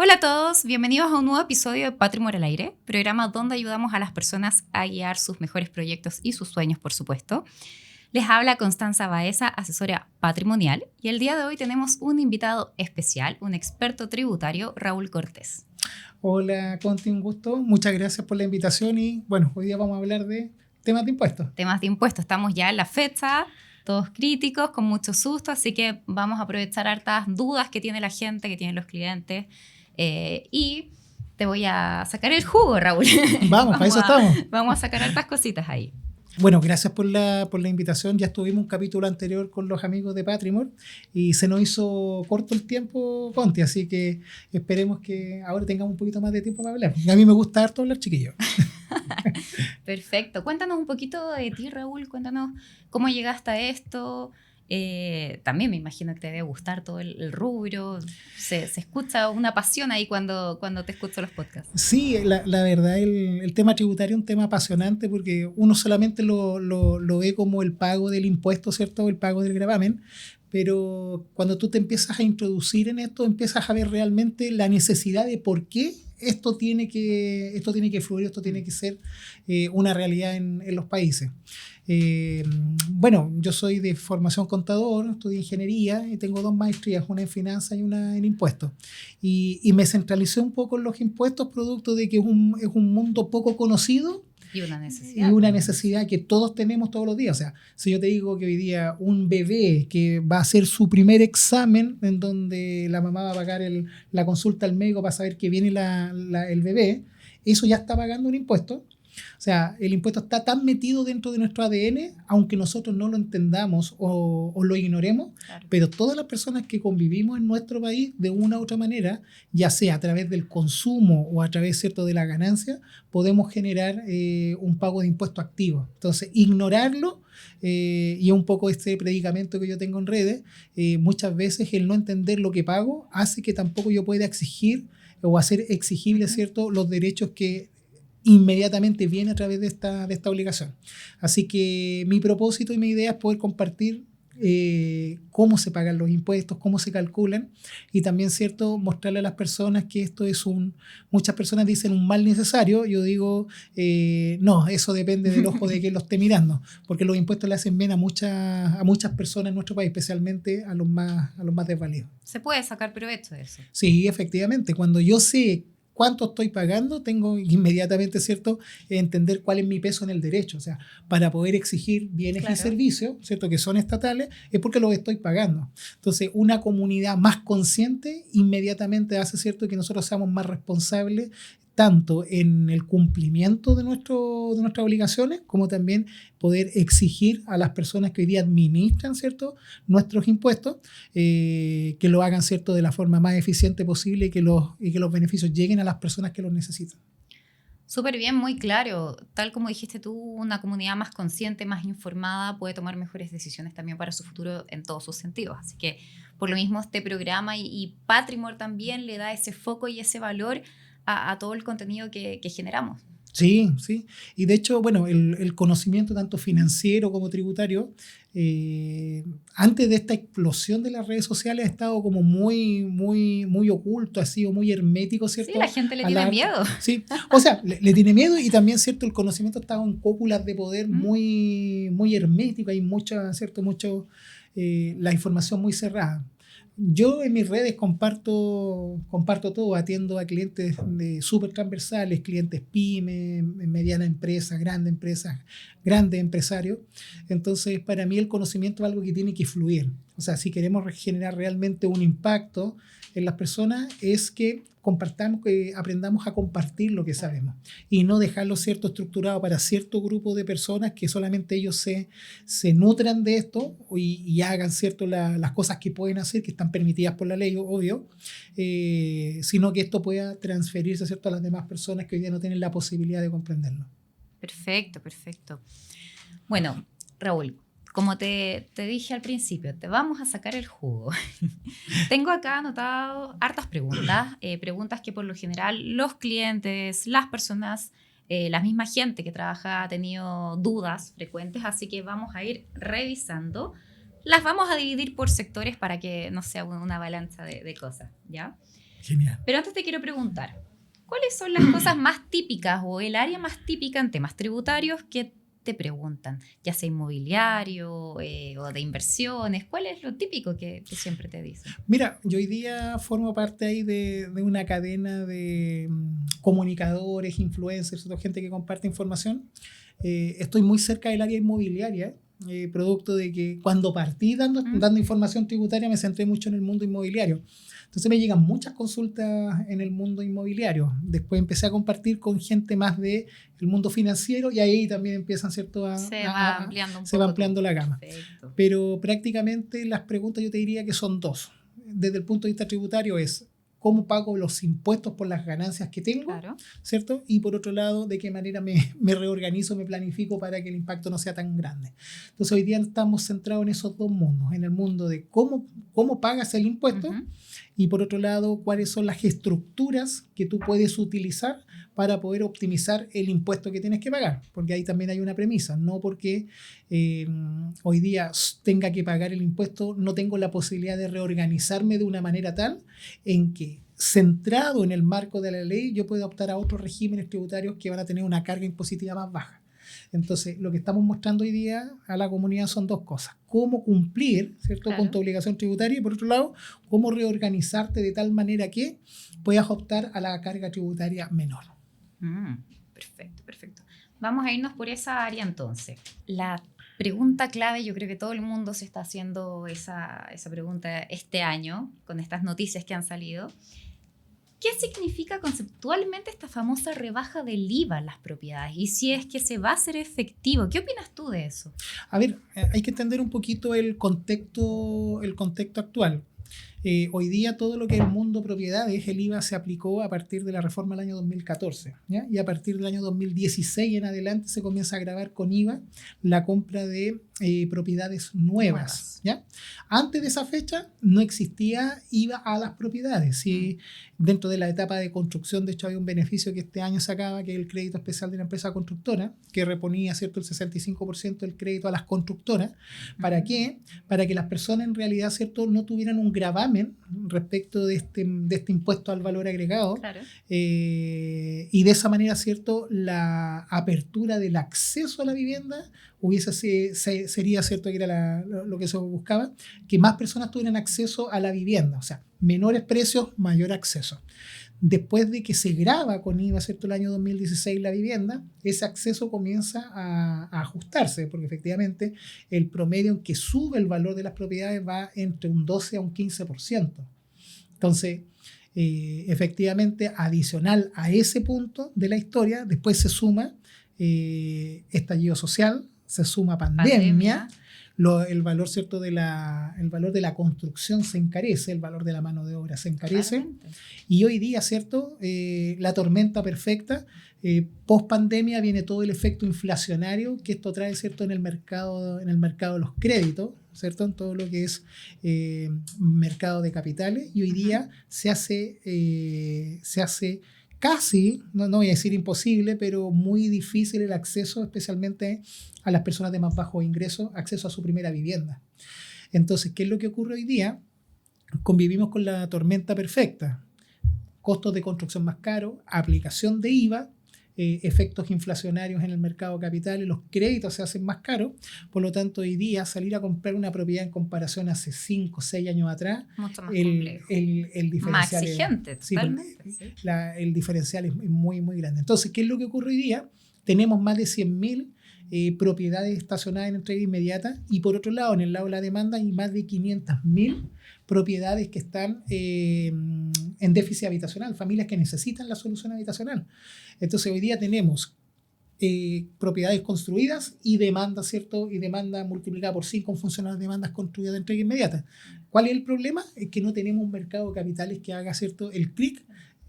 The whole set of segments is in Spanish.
Hola a todos, bienvenidos a un nuevo episodio de Patrimonio al Aire, programa donde ayudamos a las personas a guiar sus mejores proyectos y sus sueños, por supuesto. Les habla Constanza Baeza, asesora patrimonial, y el día de hoy tenemos un invitado especial, un experto tributario, Raúl Cortés. Hola, Conti, un gusto. Muchas gracias por la invitación y bueno, hoy día vamos a hablar de temas de impuestos. Temas de impuestos, estamos ya en la fecha, todos críticos, con mucho susto, así que vamos a aprovechar hartas dudas que tiene la gente, que tienen los clientes, y te voy a sacar el jugo, Raúl. Vamos, para eso estamos. Vamos a sacar hartas cositas ahí. Bueno, gracias por la invitación. Ya estuvimos un capítulo anterior con los amigos de Patrimor y se nos hizo corto el tiempo, Conti, así que esperemos que ahora tengamos un poquito más de tiempo para hablar. A mí me gusta harto hablar, chiquillos. Perfecto. Cuéntanos un poquito de ti, Raúl. Cuéntanos cómo llegaste a esto. También me imagino que te debe gustar todo el rubro. Se escucha una pasión ahí cuando te escucho los podcasts. Sí, la verdad, el tema tributario es un tema apasionante porque uno solamente lo ve como el pago del impuesto, ¿cierto? El pago del gravamen. Pero cuando tú te empiezas a introducir en esto, empiezas a ver realmente la necesidad de por qué esto tiene que fluir, esto tiene que ser una realidad en los países. Bueno, yo soy de formación contador, estudié ingeniería y tengo 2 maestrías, una en finanzas y una en impuestos. Y me centralicé un poco en los impuestos, producto de que es un mundo poco conocido. Y una necesidad. Y una necesidad que todos tenemos todos los días. O sea, si yo te digo que hoy día un bebé que va a hacer su primer examen, en donde la mamá va a pagar la consulta al médico para saber que viene el bebé, eso ya está pagando un impuesto. O sea, el impuesto está tan metido dentro de nuestro ADN, aunque nosotros no lo entendamos o lo ignoremos, claro. Pero todas las personas que convivimos en nuestro país, de una u otra manera, ya sea a través del consumo o a través, ¿cierto?, de la ganancia, podemos generar un pago de impuesto activo. Entonces, ignorarlo, y un poco este predicamento que yo tengo en redes, muchas veces el no entender lo que pago hace que tampoco yo pueda exigir o hacer exigible, ¿cierto?, los derechos que inmediatamente viene a través de esta obligación. Así que mi propósito y mi idea es poder compartir cómo se pagan los impuestos, cómo se calculan y también, ¿cierto?, mostrarle a las personas que esto es muchas personas dicen un mal necesario. Yo digo, no, eso depende del ojo de quien lo esté mirando, porque los impuestos le hacen bien a muchas personas en nuestro país, especialmente a los más desvalidos. ¿Se puede sacar provecho de eso? Sí, efectivamente. Cuando yo sé cuánto estoy pagando, tengo inmediatamente, ¿cierto?, entender cuál es mi peso en el derecho. O sea, para poder exigir bienes, claro, y servicios, ¿cierto?, que son estatales, es porque los estoy pagando. Entonces, una comunidad más consciente inmediatamente hace, ¿cierto?, que nosotros seamos más responsables tanto en el cumplimiento de nuestras obligaciones, como también poder exigir a las personas que hoy día administran, ¿cierto?, nuestros impuestos, que lo hagan, ¿cierto?, de la forma más eficiente posible y que los beneficios lleguen a las personas que los necesitan. Súper bien, muy claro. Tal como dijiste tú, una comunidad más consciente, más informada, puede tomar mejores decisiones también para su futuro en todos sus sentidos. Así que, por lo mismo, este programa y Patrimor también le da ese foco y ese valor a todo el contenido que generamos. Sí, sí. Y de hecho, bueno, el conocimiento tanto financiero como tributario, antes de esta explosión de las redes sociales ha estado como muy oculto, ha sido muy hermético, ¿cierto? Sí, la gente le tiene miedo. Sí, o sea, le tiene miedo y también, ¿cierto?, el conocimiento está en cúpulas de poder muy hermético, hay la información muy cerrada. Yo en mis redes comparto todo, atiendo a clientes súper transversales, clientes pymes, medianas empresas, grandes empresarios. Entonces, para mí el conocimiento es algo que tiene que fluir. O sea, si queremos generar realmente un impacto en las personas, es que aprendamos a compartir lo que sabemos y no dejarlo, ¿cierto?, estructurado para cierto grupo de personas que solamente ellos se nutran de esto y hagan, ¿cierto?, las cosas que pueden hacer, que están permitidas por la ley, obvio, sino que esto pueda transferirse, ¿cierto?, a las demás personas que hoy día no tienen la posibilidad de comprenderlo. Perfecto. Bueno, Raúl, como te dije al principio, te vamos a sacar el jugo. Tengo acá anotado hartas preguntas, preguntas que por lo general los clientes, las personas, la misma gente que trabaja ha tenido dudas frecuentes, así que vamos a ir revisando. Las vamos a dividir por sectores para que no sea una avalancha de cosas, ¿ya? Genial. Pero antes te quiero preguntar, ¿cuáles son las cosas más típicas o el área más típica en temas tributarios que te preguntan? Ya sea inmobiliario o de inversiones, ¿cuál es lo típico que siempre te dicen? Mira, yo hoy día formo parte ahí de una cadena de comunicadores, influencers, toda gente que comparte información. Estoy muy cerca del área inmobiliaria, producto de que cuando partí dando información tributaria me centré mucho en el mundo inmobiliario. Entonces me llegan muchas consultas en el mundo inmobiliario. Después empecé a compartir con gente más del mundo financiero y ahí también empiezan, ¿cierto? Se va ampliando un se va poco ampliando la gama. Perfecto. Pero prácticamente las preguntas yo te diría que son dos. Desde el punto de vista tributario es cómo pago los impuestos por las ganancias que tengo, Claro. ¿cierto? Y por otro lado, de qué manera me reorganizo, me planifico para que el impacto no sea tan grande. Entonces hoy día estamos centrados en esos dos mundos, en el mundo de cómo pagas el impuesto y por otro lado, cuáles son las estructuras que tú puedes utilizar para poder optimizar el impuesto que tienes que pagar, porque ahí también hay una premisa, no porque hoy día tenga que pagar el impuesto, no tengo la posibilidad de reorganizarme de una manera tal en que centrado en el marco de la ley, yo puedo optar a otros regímenes tributarios que van a tener una carga impositiva más baja. Entonces, lo que estamos mostrando hoy día a la comunidad son dos cosas. Cómo cumplir, ¿cierto?, Claro, con tu obligación tributaria y, por otro lado, cómo reorganizarte de tal manera que puedas optar a la carga tributaria menor. Perfecto, perfecto. Vamos a irnos por esa área entonces. La pregunta clave, yo creo que todo el mundo se está haciendo esa pregunta este año con estas noticias que han salido. ¿Qué significa conceptualmente esta famosa rebaja del IVA en las propiedades? Y si es que se va a hacer efectivo, ¿qué opinas tú de eso? A ver, hay que entender un poquito el contexto actual. Hoy día todo lo que es el mundo propiedades, el IVA se aplicó a partir de la reforma del año 2014, ¿ya? Y a partir del año 2016 en adelante se comienza a gravar con IVA la compra de propiedades nuevas, ¿ya? Antes de esa fecha no existía IVA a las propiedades. Y dentro de la etapa de construcción, de hecho, hay un beneficio que este año se acaba, que es el crédito especial de la empresa constructora, que reponía, ¿cierto?, el 65% del crédito a las constructoras. ¿Para qué? Para que las personas en realidad, ¿cierto?, no tuvieran un gravamen respecto de este impuesto al valor agregado. Claro. Y de esa manera, ¿cierto?, la apertura del acceso a la vivienda sería, ¿cierto?, que era lo que se buscaba, que más personas tuvieran acceso a la vivienda, o sea, menores precios, mayor acceso. Después de que se grava con IVA, ¿cierto?, el año 2016 la vivienda, ese acceso comienza a ajustarse, porque efectivamente el promedio en que sube el valor de las propiedades va entre un 12 a un 15%. Entonces, efectivamente, adicional a ese punto de la historia, después se suma estallido social, se suma pandemia. El valor, ¿cierto?, el valor de la construcción se encarece, el valor de la mano de obra se encarece. Claramente. Y hoy día, ¿cierto?, la tormenta perfecta, post pandemia viene todo el efecto inflacionario que esto trae, ¿cierto?, en el mercado de los créditos, ¿cierto?, en todo lo que es mercado de capitales, y hoy día se hace casi, no voy a decir imposible, pero muy difícil el acceso, especialmente a las personas de más bajos ingresos, acceso a su primera vivienda. Entonces, ¿qué es lo que ocurre hoy día? Convivimos con la tormenta perfecta. Costos de construcción más caros, aplicación de IVA, efectos inflacionarios en el mercado de capitales, los créditos se hacen más caros, por lo tanto hoy día salir a comprar una propiedad en comparación a hace 5 o 6 años atrás, mucho más complejo. El diferencial más exigente, totalmente. Sí. El diferencial es muy, muy grande. Entonces, ¿qué es lo que ocurre hoy día? Tenemos más de 100.000 propiedades estacionadas en entrega inmediata, y por otro lado, en el lado de la demanda, hay más de 500.000 propiedades que están en déficit habitacional, familias que necesitan la solución habitacional. Entonces hoy día tenemos propiedades construidas y demanda, ¿cierto?, y demanda multiplicada por 5 en función a las demandas construidas de entrega inmediata. ¿Cuál es el problema? Es que no tenemos un mercado de capitales que haga, ¿cierto?, el clic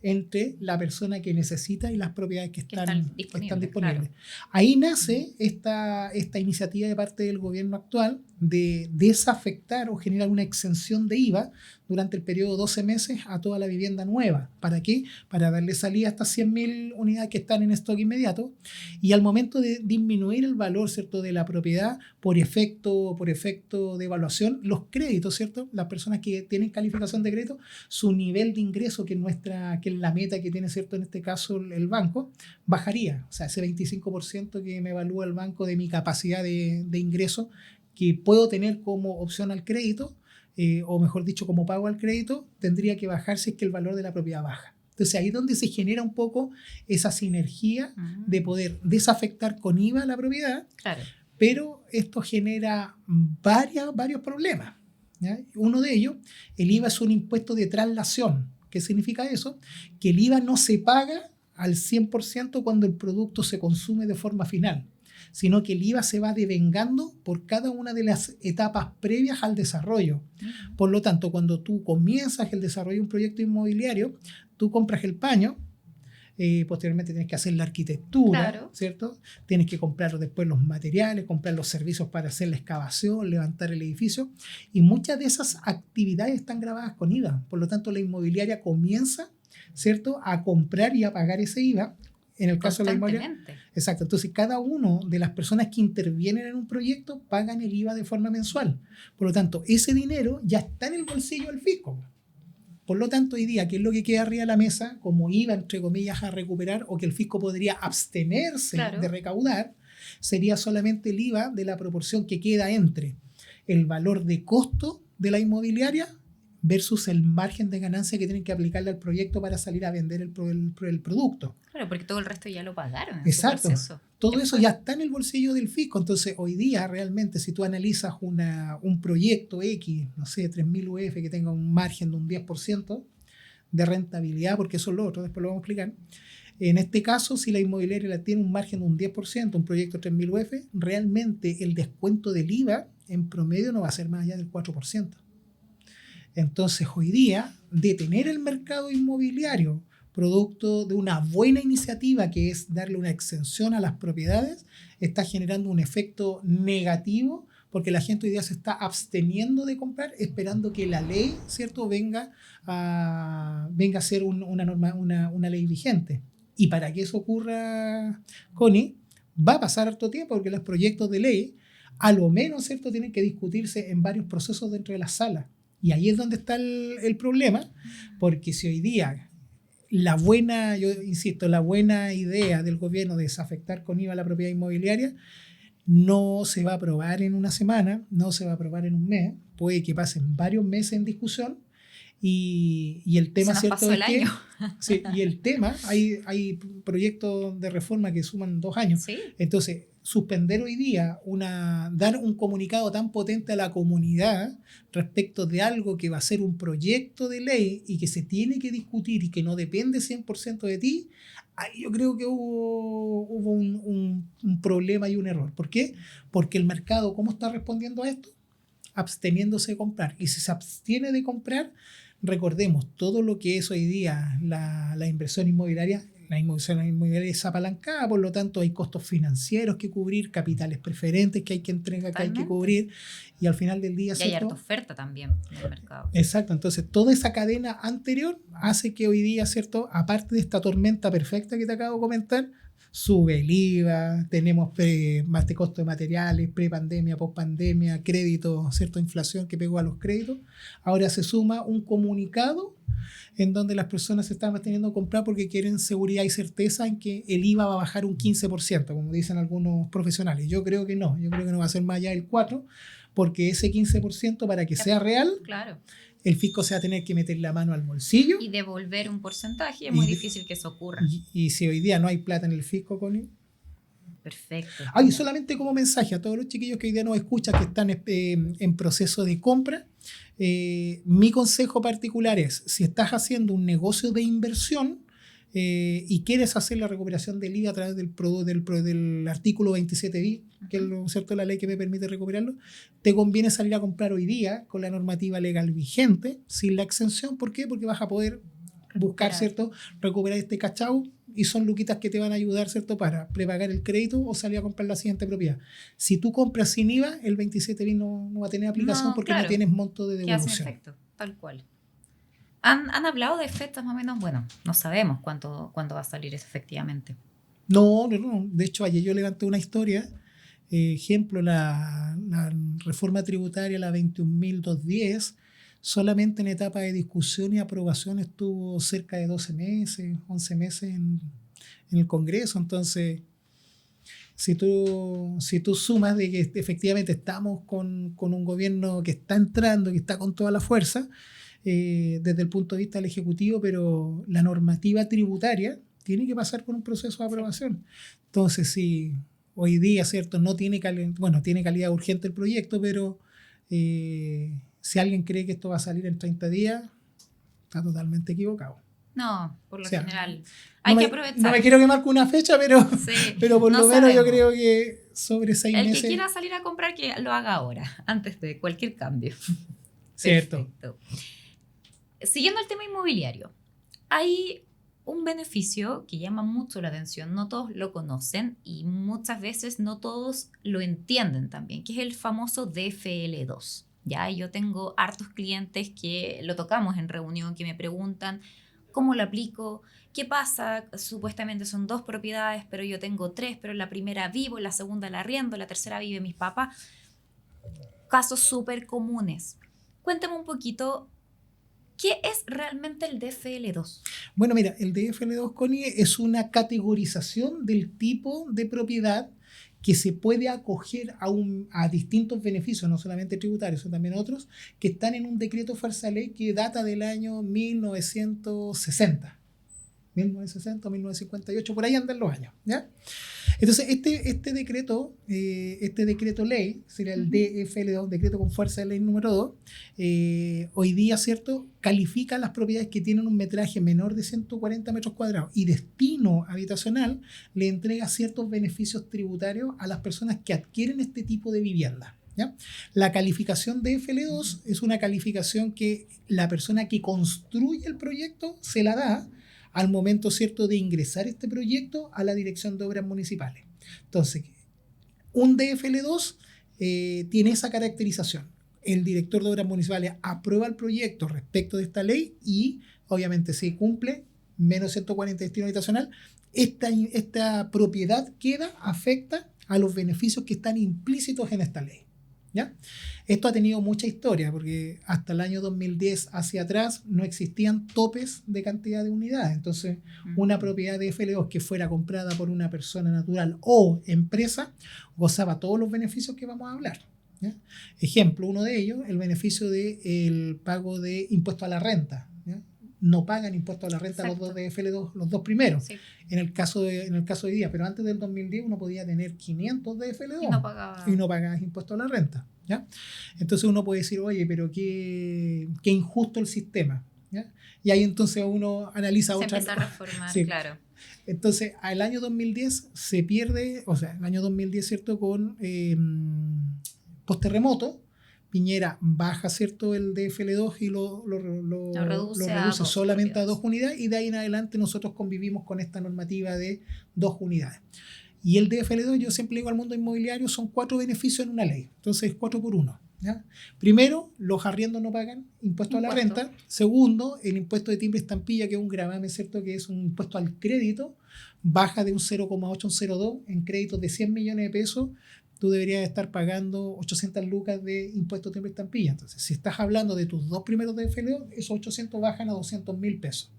entre la persona que necesita y las propiedades que están disponibles. Claro. Ahí nace esta iniciativa de parte del gobierno actual de desafectar o generar una exención de IVA durante el periodo de 12 meses a toda la vivienda nueva. ¿Para qué? Para darle salida a estas 100.000 unidades que están en stock inmediato, y al momento de disminuir el valor, ¿cierto?, de la propiedad por efecto de evaluación, los créditos, ¿cierto?, las personas que tienen calificación de crédito, su nivel de ingreso, que es la meta que tiene, ¿cierto?, en este caso el banco, bajaría. O sea, ese 25% que me evalúa el banco de mi capacidad de ingreso que puedo tener como opción al crédito, o mejor dicho, como pago al crédito, tendría que bajar si es que el valor de la propiedad baja. Entonces ahí es donde se genera un poco esa sinergia de poder desafectar con IVA la propiedad, Claro. pero esto genera varios problemas, ¿ya? Uno de ellos, el IVA es un impuesto de traslación. ¿Qué significa eso? Que el IVA no se paga al 100% cuando el producto se consume de forma final, sino que el IVA se va devengando por cada una de las etapas previas al desarrollo. Por lo tanto, cuando tú comienzas el desarrollo de un proyecto inmobiliario, tú compras el paño, posteriormente tienes que hacer la arquitectura, claro, ¿cierto? Tienes que comprar después los materiales, comprar los servicios para hacer la excavación, levantar el edificio, y muchas de esas actividades están grabadas con IVA. Por lo tanto, la inmobiliaria comienza, ¿cierto?, a comprar y a pagar ese IVA. En el caso de la inmobiliaria. Exacto. Entonces, cada una de las personas que intervienen en un proyecto pagan el IVA de forma mensual. Por lo tanto, ese dinero ya está en el bolsillo del fisco. Por lo tanto, hoy día, ¿qué es lo que queda arriba de la mesa como IVA, entre comillas, a recuperar, o que el fisco podría abstenerse de recaudar? Sería solamente el IVA de la proporción que queda entre el valor de costo de la inmobiliaria versus el margen de ganancia que tienen que aplicarle al proyecto para salir a vender el producto. Claro, porque todo el resto ya lo pagaron en Exacto. su proceso. Todo eso ya está en el bolsillo del fisco. Entonces, hoy día, realmente, si tú analizas un proyecto X, no sé, 3.000 UF, que tenga un margen de un 10% de rentabilidad, porque eso es lo otro, después lo vamos a explicar. En este caso, si la inmobiliaria tiene un margen de un 10%, un proyecto de 3.000 UF, realmente el descuento del IVA en promedio no va a ser más allá del 4%. Entonces, hoy día, detener el mercado inmobiliario producto de una buena iniciativa, que es darle una exención a las propiedades, está generando un efecto negativo, porque la gente hoy día se está absteniendo de comprar, esperando que la ley, ¿cierto?, venga a ser una ley vigente. Y para que eso ocurra, Connie, va a pasar harto tiempo, porque los proyectos de ley, a lo menos, ¿cierto?, tienen que discutirse en varios procesos dentro de la sala. Y ahí es donde está el problema, porque si hoy día yo insisto, la buena idea del gobierno de desafectar con IVA la propiedad inmobiliaria no se va a aprobar en una semana, no se va a aprobar en un mes, puede que pasen varios meses en discusión, y el tema, se nos pasó el año. Sí, y el tema, hay proyectos de reforma que suman 2 años. ¿Sí? Entonces, suspender hoy día, dar un comunicado tan potente a la comunidad respecto de algo que va a ser un proyecto de ley y que se tiene que discutir y que no depende 100% de ti, ahí yo creo que hubo un problema y un error. ¿Por qué? Porque el mercado, ¿cómo está respondiendo a esto? Absteniéndose de comprar. Y si se abstiene de comprar, recordemos, todo lo que es hoy día la inversión inmobiliaria, la inversión inmobiliaria es apalancada, por lo tanto hay costos financieros que cubrir, capitales preferentes que hay que entregar, que hay que cubrir, y al final del día... Y hay harta oferta también en el mercado. Exacto, entonces toda esa cadena anterior hace que hoy día, ¿cierto?, aparte de esta tormenta perfecta que te acabo de comentar, sube el IVA, tenemos más de costo de materiales, pre-pandemia, post-pandemia, crédito, ¿cierto?, inflación que pegó a los créditos. Ahora se suma un comunicado en donde las personas se están manteniendo a comprar porque quieren seguridad y certeza en que el IVA va a bajar un 15%, como dicen algunos profesionales. Yo creo que no va a ser más allá del 4%, porque ese 15%, para que sea real, claro, el fisco se va a tener que meter la mano al bolsillo. Y devolver un porcentaje, es muy difícil que eso ocurra. Y si hoy día no hay plata en el fisco, Connie. Perfecto. Y solamente como mensaje a todos los chiquillos que hoy día nos escuchan, que están en proceso de compra, mi consejo particular es, si estás haciendo un negocio de inversión y quieres hacer la recuperación del IVA a través del artículo 27 bis, que es ¿cierto?, la ley que me permite recuperarlo, te conviene salir a comprar hoy día con la normativa legal vigente, sin la exención. ¿Por qué? Porque vas a poder buscar, ¿cierto?, recuperar este cachao, y son luquitas que te van a ayudar, ¿cierto?, para prepagar el crédito o salir a comprar la siguiente propiedad. Si tú compras sin IVA, el 27 bis no va a tener aplicación, porque no tienes monto de devolución. Queda sin efecto, tal cual. ¿Han hablado de fechas más o menos? Bueno, no sabemos cuándo va a salir eso efectivamente. No. De hecho, ayer yo levanté una historia. Ejemplo, la reforma tributaria, la 21.210, solamente en etapa de discusión y aprobación estuvo cerca de 12 meses, 11 meses en el Congreso. Entonces, si tú sumas de que efectivamente estamos con un gobierno que está entrando, que está con toda la fuerza, desde el punto de vista del Ejecutivo, pero la normativa tributaria tiene que pasar por un proceso de aprobación. Entonces, si hoy día, ¿cierto? No tiene tiene calidad urgente el proyecto, pero si alguien cree que esto va a salir en 30 días, está totalmente equivocado. No, por lo general. Hay que aprovechar. No me quiero quemar con una fecha, pero por lo menos yo creo que sobre 6 meses. El que quiera salir a comprar, que lo haga ahora, antes de cualquier cambio. Cierto. Perfecto. Siguiendo el tema inmobiliario, hay un beneficio que llama mucho la atención, no todos lo conocen y muchas veces no todos lo entienden también, que es el famoso DFL2. Ya, yo tengo hartos clientes que lo tocamos en reunión, que me preguntan cómo lo aplico, qué pasa, supuestamente son 2 propiedades, pero yo tengo 3, pero en la primera vivo, en la segunda la arriendo, en la tercera vive mis papás. Casos súper comunes. Cuéntame un poquito, ¿qué es realmente el DFL2? Bueno, mira, el DFL2, Connie, es una categorización del tipo de propiedad que se puede acoger a distintos beneficios, no solamente tributarios, sino también otros, que están en un decreto fuerza ley que data del año 1960. 1960, 1958, por ahí andan los años, ¿ya? Entonces, este decreto ley, sería el DFL2, decreto con fuerza de ley número 2, hoy día, ¿cierto?, califica las propiedades que tienen un metraje menor de 140 metros cuadrados y destino habitacional, le entrega ciertos beneficios tributarios a las personas que adquieren este tipo de vivienda, ¿ya? La calificación de DFL2 es una calificación que la persona que construye el proyecto se la da al momento, ¿cierto?, de ingresar este proyecto a la Dirección de Obras Municipales. Entonces, un DFL2 tiene esa caracterización. El director de Obras Municipales aprueba el proyecto respecto de esta ley y, obviamente, si cumple menos 140 destino habitacional, esta propiedad afecta a los beneficios que están implícitos en esta ley, ¿ya? Esto ha tenido mucha historia porque hasta el año 2010 hacia atrás no existían topes de cantidad de unidades. Entonces, una propiedad de FL2 que fuera comprada por una persona natural o empresa gozaba todos los beneficios que vamos a hablar, ¿ya? Ejemplo, uno de ellos, el beneficio del pago de impuesto a la renta, ¿ya? No pagan impuesto a la renta. Exacto. Los dos de FL2, los dos primeros, sí. en el caso de hoy día, pero antes del 2010 uno podía tener 500 de FL2 y no pagabas impuesto a la renta, ¿ya? Entonces uno puede decir, oye, pero qué injusto el sistema, ¿ya? Y ahí entonces uno analiza otra. Se empieza a reformar, sí. Claro. Entonces, al año 2010 se pierde, o sea, el año 2010, ¿cierto?, con post-terremoto, Piñera baja, ¿cierto?, el DFL2 y lo reduce solamente a 2 unidades, y de ahí en adelante nosotros convivimos con esta normativa de 2 unidades. Y el DFL2, yo siempre digo al mundo inmobiliario, son 4 beneficios en una ley. Entonces, 4 por 1. ¿Ya? Primero, los arriendos no pagan impuesto a la renta. Segundo, el impuesto de timbre estampilla, que es un gravamen, ¿cierto?, que es un impuesto al crédito, baja de un 0,8 a un 0,2 en créditos de 100 millones de pesos. Tú deberías estar pagando 800 lucas de impuesto de timbre estampilla. Entonces, si estás hablando de tus 2 primeros DFL2, esos 800 bajan a 200.000 pesos.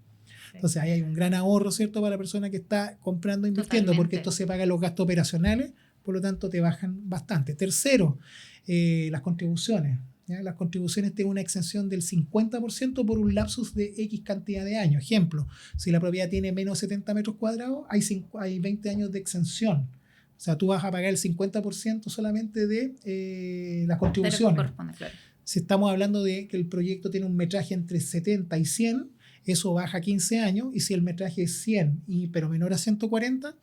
Entonces ahí hay un gran ahorro, ¿cierto?, para la persona que está comprando e invirtiendo. Totalmente. Porque esto se paga los gastos operacionales, por lo tanto te bajan bastante. Tercero, las contribuciones, ¿ya? Las contribuciones tienen una exención del 50% por un lapsus de X cantidad de años. Ejemplo, si la propiedad tiene menos de 70 metros cuadrados, hay 20 años de exención. O sea, tú vas a pagar el 50% solamente de las contribuciones. Claro. Si estamos hablando de que el proyecto tiene un metraje entre 70 y 100, eso baja 15 años, y si el metraje es 100, pero menor a 140,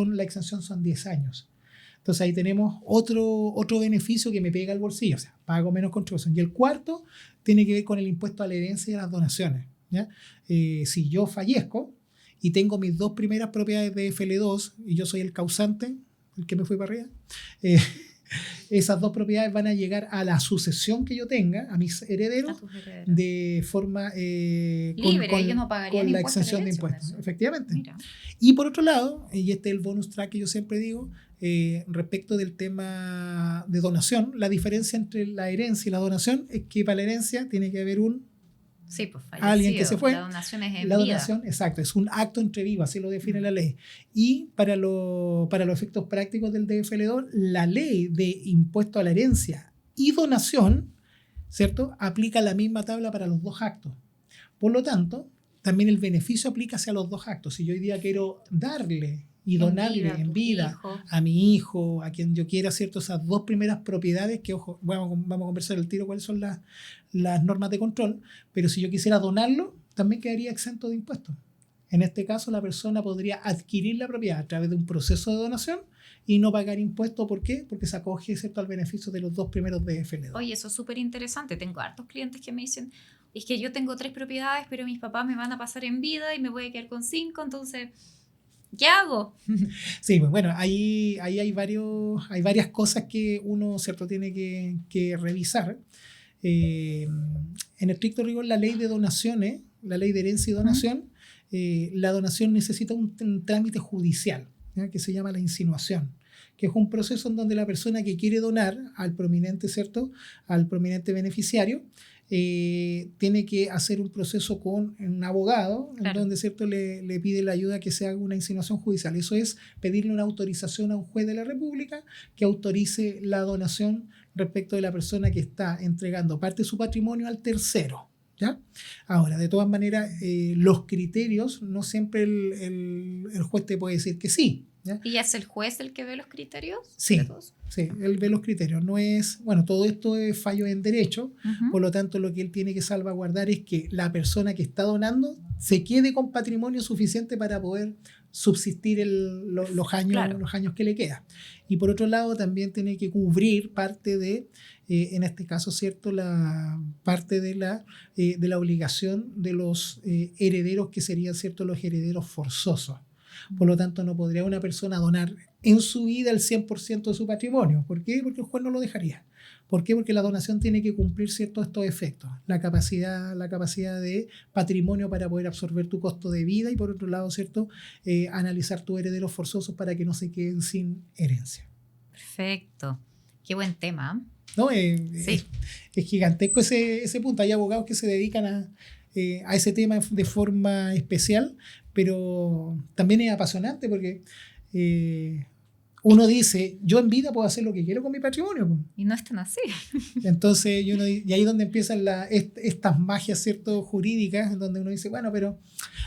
la exención son 10 años. Entonces ahí tenemos otro beneficio que me pega al bolsillo, o sea, pago menos contribución. Y el cuarto tiene que ver con el impuesto a la herencia y a las donaciones, ¿ya? Si yo fallezco y tengo mis 2 primeras propiedades de FL2 y yo soy el causante, el que me fui para arriba, esas dos propiedades van a llegar a la sucesión que yo tenga, a mis herederos, A tus herederos. de forma Libre, ellos no pagarían con la impuestos exención de herencia con impuestos, eso. efectivamente. Mira. Y por otro lado, y este es el bonus track que yo siempre digo, respecto del tema de donación, la diferencia entre la herencia y la donación es que para la herencia tiene que haber Sí, pues fallecido. alguien que se fue. La donación es en La vida. donación, exacto, es un acto entre vivos, así lo define la ley. Y para los efectos prácticos del DFL2, la ley de impuesto a la herencia y donación, ¿cierto?, aplica la misma tabla para los dos actos. Por lo tanto, también el beneficio aplica hacia los dos actos. Si yo hoy día quiero darle y donarle en vida a mi hijo, a quien yo quiera, ¿cierto?, esas dos primeras propiedades, que ojo, vamos a conversar el tiro cuáles son las normas de control, pero si yo quisiera donarlo, también quedaría exento de impuestos. En este caso, la persona podría adquirir la propiedad a través de un proceso de donación y no pagar impuestos. ¿Por qué? Porque se acoge, ¿cierto?, al beneficio de los dos primeros DFL2. Oye, eso es súper interesante. Tengo hartos clientes que me dicen, es que yo tengo 3 propiedades, pero mis papás me van a pasar en vida y me voy a quedar con 5, entonces, ¿qué hago? Sí, pues bueno, ahí hay varias cosas que uno, ¿cierto?, tiene que revisar. En estricto rigor, la ley de donaciones, la ley de herencia y donación, la donación necesita un trámite judicial, ¿ya?, que se llama la insinuación, que es un proceso en donde la persona que quiere donar al prominente, ¿cierto?, al prominente beneficiario, tiene que hacer un proceso con un abogado, claro, en donde, ¿cierto?, le pide la ayuda que se haga una insinuación judicial. Eso es pedirle una autorización a un juez de la República que autorice la donación respecto de la persona que está entregando parte de su patrimonio al tercero, ¿ya? Ahora, de todas maneras, los criterios, no siempre el juez te puede decir que sí, ¿ya? ¿Y es el juez el que ve los criterios? Sí, sí, él ve los criterios. No es, bueno, todo esto es fallo en derecho, por lo tanto lo que él tiene que salvaguardar es que la persona que está donando se quede con patrimonio suficiente para poder subsistir los años que le queda. Y por otro lado también tiene que cubrir parte de, en este caso, ¿cierto?, la parte de la obligación de los herederos, que serían, ¿cierto?, los herederos forzosos. Por lo tanto, no podría una persona donar en su vida el 100% de su patrimonio. ¿Por qué? Porque el juez no lo dejaría. ¿Por qué? Porque la donación tiene que cumplir, ¿cierto?, estos efectos. La capacidad de patrimonio para poder absorber tu costo de vida y, por otro lado, ¿cierto?, analizar tus herederos forzosos para que no se queden sin herencia. Perfecto. Qué buen tema. ¿No? Sí. Es gigantesco ese punto. Hay abogados que se dedican a ese tema de forma especial, pero también es apasionante porque uno dice, yo en vida puedo hacer lo que quiero con mi patrimonio. Y no es tan así. Entonces, y ahí es donde empiezan estas magias, ¿cierto?, jurídicas, en donde uno dice, bueno, pero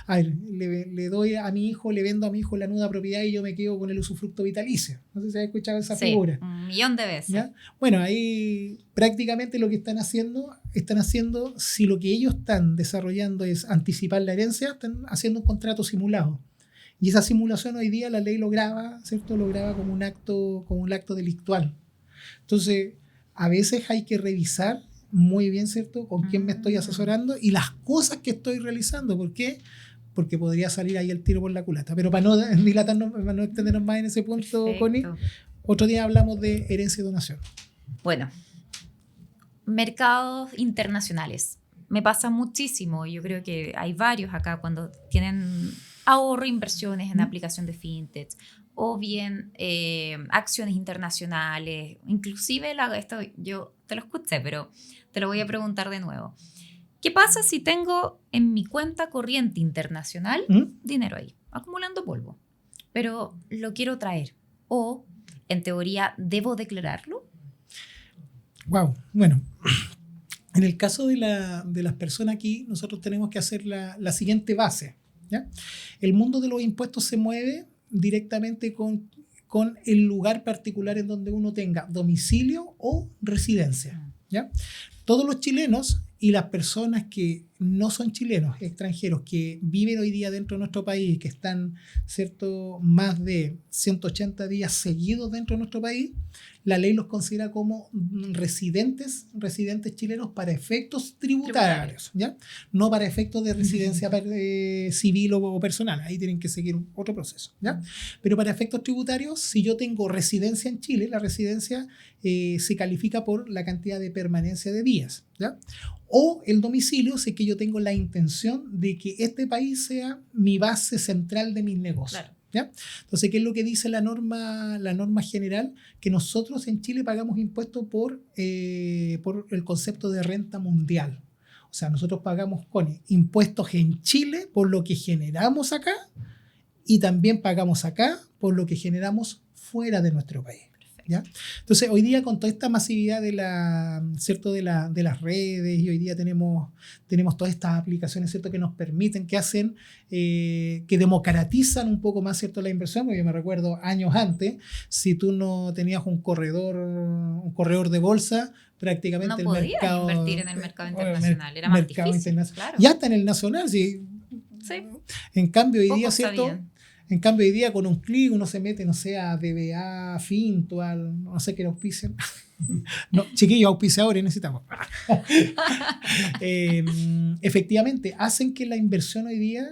a ver, le doy a mi hijo, le vendo a mi hijo la nuda propiedad y yo me quedo con el usufructo vitalicio. No sé si has escuchado esa figura. 1.000.000 de veces. ¿Ya? Bueno, ahí prácticamente lo que están haciendo, si lo que ellos están desarrollando es anticipar la herencia, están haciendo un contrato simulado. Y esa simulación hoy día la ley lo graba, ¿cierto?, lo graba como un acto delictual. Entonces, a veces hay que revisar muy bien, ¿cierto?, con quién me estoy asesorando y las cosas que estoy realizando. ¿Por qué? Porque podría salir ahí el tiro por la culata. Pero para no dilatarnos, para no extendernos más en ese punto, perfecto, Connie, otro día hablamos de herencia y donación. Bueno, mercados internacionales. Me pasa muchísimo. Yo creo que hay varios acá cuando tienen ahorro, inversiones en aplicación de fintech, o bien acciones internacionales, inclusive esto yo te lo escuché, pero te lo voy a preguntar de nuevo. ¿Qué pasa si tengo en mi cuenta corriente internacional dinero ahí, acumulando polvo, pero lo quiero traer? O, en teoría, ¿debo declararlo? Wow, bueno, en el caso de las personas aquí, nosotros tenemos que hacer la siguiente base, ¿ya? El mundo de los impuestos se mueve directamente con el lugar particular en donde uno tenga domicilio o residencia, ¿ya? Todos los chilenos y las personas que no son chilenos, extranjeros, que viven hoy día dentro de nuestro país, que están, ¿cierto?, más de 180 días seguidos dentro de nuestro país, la ley los considera como residentes chilenos para efectos tributarios, ¿ya? No para efectos de residencia civil o personal. Ahí tienen que seguir otro proceso, ¿ya? Pero para efectos tributarios, si yo tengo residencia en Chile, la residencia se califica por la cantidad de permanencia de días, ¿ya? O el domicilio, si es que yo tengo la intención de que este país sea mi base central de mis negocios. Claro. ¿Ya? Entonces, ¿qué es lo que dice la norma general? Que nosotros en Chile pagamos impuestos por el concepto de renta mundial. O sea, nosotros pagamos impuestos en Chile por lo que generamos acá y también pagamos acá por lo que generamos fuera de nuestro país. ¿Ya? Entonces, hoy día con toda esta masividad ¿cierto? de las redes, y hoy día tenemos todas estas aplicaciones, ¿cierto? Que nos permiten, que hacen, que democratizan un poco más, ¿cierto? La inversión. Porque yo me recuerdo años antes, si tú no tenías un corredor de bolsa, prácticamente no el mercado... No podías invertir en el mercado internacional, era más difícil. Claro. Ya está en el nacional, sí. Sí. En cambio, hoy Pocos día, ¿cierto? sabían. En cambio, hoy día con un clic uno se mete, no sé, a DBA, Fintual, no sé qué auspician. No, chiquillos, auspiciadores necesitamos. Efectivamente, hacen que la inversión hoy día,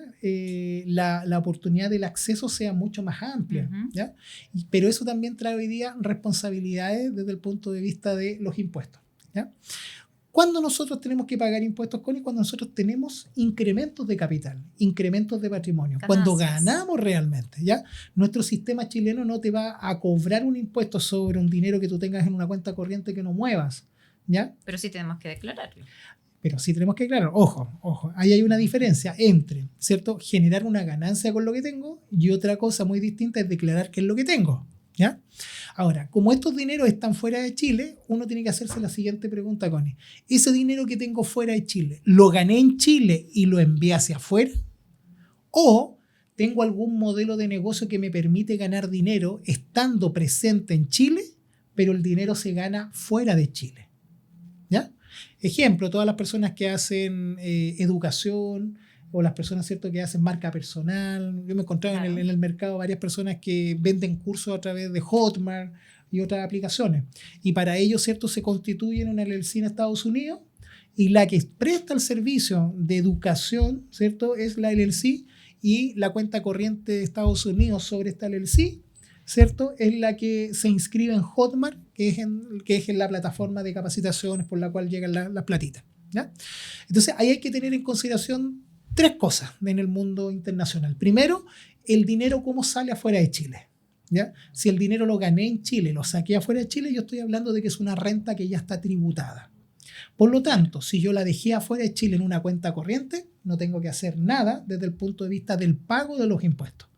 la oportunidad del acceso sea mucho más amplia. Uh-huh. ¿Ya? Pero eso también trae hoy día responsabilidades desde el punto de vista de los impuestos. ¿Ya? ¿Cuándo nosotros tenemos que pagar impuestos, Connie? Cuando nosotros tenemos incrementos de capital, incrementos de patrimonio. Ganancias. Cuando ganamos realmente, ¿ya? Nuestro sistema chileno no te va a cobrar un impuesto sobre un dinero que tú tengas en una cuenta corriente que no muevas, ¿ya? Pero sí tenemos que declararlo. Pero sí tenemos que declarar. Ojo, ahí hay una diferencia entre, ¿cierto? Generar una ganancia con lo que tengo y otra cosa muy distinta es declarar qué es lo que tengo, ¿ya? Ahora, como estos dineros están fuera de Chile, uno tiene que hacerse la siguiente pregunta, Connie. ¿Ese dinero que tengo fuera de Chile, lo gané en Chile y lo envié hacia afuera? ¿O tengo algún modelo de negocio que me permite ganar dinero estando presente en Chile, pero el dinero se gana fuera de Chile? ¿Ya? Ejemplo, todas las personas que hacen educación, o las personas, ¿cierto?, que hacen marca personal. Yo me encontraba en el mercado varias personas que venden cursos a través de Hotmart y otras aplicaciones. Y para ellos, ¿cierto?, se constituyen una LLC en Estados Unidos y la que presta el servicio de educación, ¿cierto?, es la LLC, y la cuenta corriente de Estados Unidos sobre esta LLC, ¿cierto?, es la que se inscribe en Hotmart, que es en la plataforma de capacitaciones por la cual llegan las platitas, ¿ya? Entonces, ahí hay que tener en consideración tres cosas en el mundo internacional. Primero, el dinero cómo sale afuera de Chile, ¿ya? Si el dinero lo gané en Chile, lo saqué afuera de Chile, yo estoy hablando de que es una renta que ya está tributada. Por lo tanto, si yo la dejé afuera de Chile en una cuenta corriente, no tengo que hacer nada desde el punto de vista del pago de los impuestos.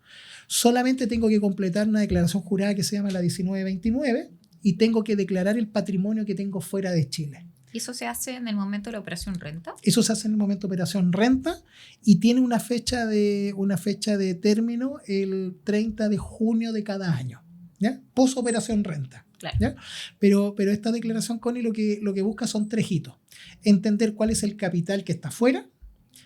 Solamente tengo que completar una declaración jurada que se llama la 1929 y tengo que declarar el patrimonio que tengo fuera de Chile. ¿Y eso se hace en el momento de la operación renta? Eso se hace en el momento de operación renta y tiene una fecha de término el 30 de junio de cada año, ¿ya? Post operación renta. Claro. ¿Ya? Pero esta declaración, Connie, lo que busca son tres hitos. Entender cuál es el capital que está afuera.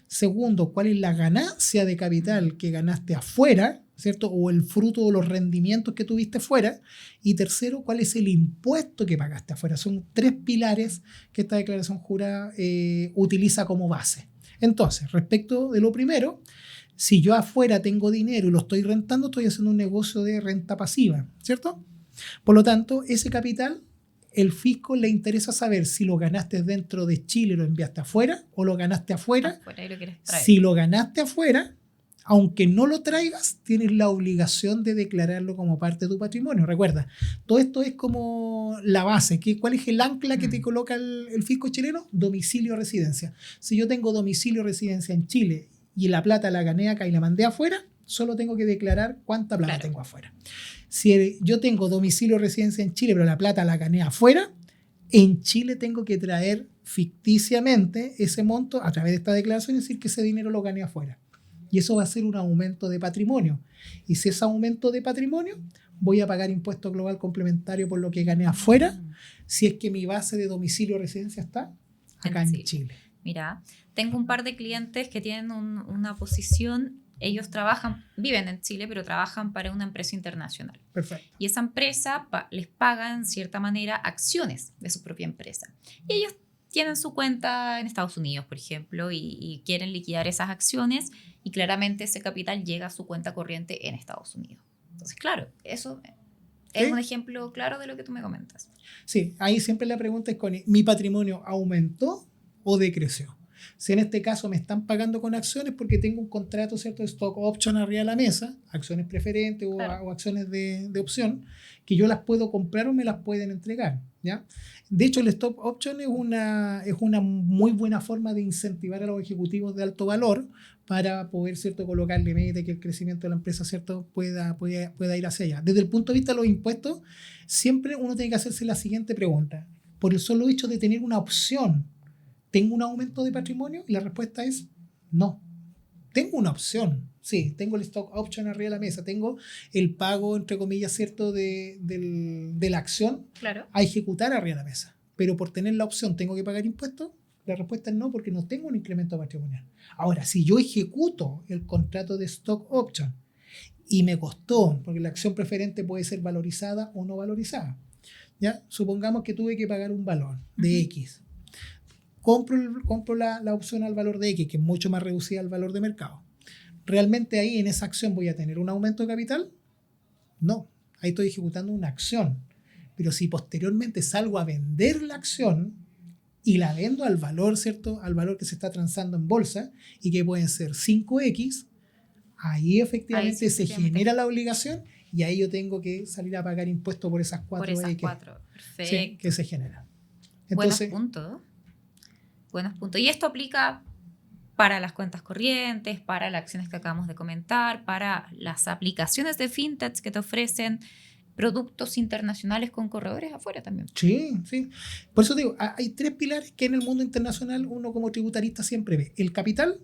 Segundo, cuál es la ganancia de capital que ganaste afuera, ¿cierto? O el fruto de los rendimientos que tuviste fuera. Y tercero, cuál es el impuesto que pagaste afuera. Son tres pilares que esta declaración jurada utiliza como base. Entonces, respecto de lo primero, si yo afuera tengo dinero y lo estoy rentando, estoy haciendo un negocio de renta pasiva, ¿cierto? Por lo tanto, ese capital, el fisco le interesa saber si lo ganaste dentro de Chile y lo enviaste afuera, o lo ganaste afuera. Y lo quieres traer. Si lo ganaste afuera, aunque no lo traigas, tienes la obligación de declararlo como parte de tu patrimonio. Recuerda, todo esto es como la base. ¿Cuál es el ancla que te coloca el fisco chileno? Domicilio, residencia. Si yo tengo domicilio, residencia en Chile y la plata la gané acá y la mandé afuera, solo tengo que declarar cuánta plata tengo afuera. Si yo tengo domicilio, residencia en Chile, pero la plata la gané afuera, en Chile tengo que traer ficticiamente ese monto a través de esta declaración y decir que ese dinero lo gané afuera. Y eso va a ser un aumento de patrimonio. Y si es aumento de patrimonio, voy a pagar impuesto global complementario por lo que gané afuera, si es que mi base de domicilio o residencia está acá en Chile. Mira, tengo un par de clientes que tienen una posición Ellos viven en Chile, pero trabajan para una empresa internacional. Perfecto. Y esa empresa les paga, en cierta manera, acciones de su propia empresa. Y ellos tienen su cuenta en Estados Unidos, por ejemplo, y quieren liquidar esas acciones, y claramente ese capital llega a su cuenta corriente en Estados Unidos. Entonces, claro, eso es un ejemplo claro de lo que tú me comentas. Sí, ahí siempre la pregunta es, ¿mi patrimonio aumentó o decreció? Si en este caso me están pagando con acciones porque tengo un contrato, ¿cierto?, de stock option arriba de la mesa, acciones preferentes o acciones de opción, que yo las puedo comprar o me las pueden entregar, ¿ya? De hecho, el stock option es una muy buena forma de incentivar a los ejecutivos de alto valor para poder, ¿cierto?, colocarle meta, que el crecimiento de la empresa, ¿cierto?, pueda ir hacia allá. Desde el punto de vista de los impuestos, siempre uno tiene que hacerse la siguiente pregunta. Por el solo hecho de tener una opción, ¿tengo un aumento de patrimonio? Y la respuesta es no. Tengo una opción. Sí, tengo el stock option arriba de la mesa. Tengo el pago, entre comillas, ¿cierto?, de la acción a ejecutar arriba de la mesa. Pero por tener la opción, ¿tengo que pagar impuestos? La respuesta es no, porque no tengo un incremento patrimonial. Ahora, si yo ejecuto el contrato de stock option y me costó, porque la acción preferente puede ser valorizada o no valorizada, ¿ya? Supongamos que tuve que pagar un valor de X. Compro la opción al valor de X, que es mucho más reducida al valor de mercado. ¿Realmente ahí en esa acción voy a tener un aumento de capital? No, ahí estoy ejecutando una acción. Pero si posteriormente salgo a vender la acción y la vendo al valor, ¿cierto?, al valor que se está transando en bolsa y que pueden ser 5X, ahí efectivamente se genera la obligación y ahí yo tengo que salir a pagar impuestos por esas 4X. Perfecto. ¿Sí?, que se generan. Entonces, Buenos puntos. Y esto aplica para las cuentas corrientes, para las acciones que acabamos de comentar, para las aplicaciones de fintech que te ofrecen productos internacionales con corredores afuera también. Sí, sí. Por eso digo, hay 3 pilares que en el mundo internacional uno como tributarista siempre ve. El capital,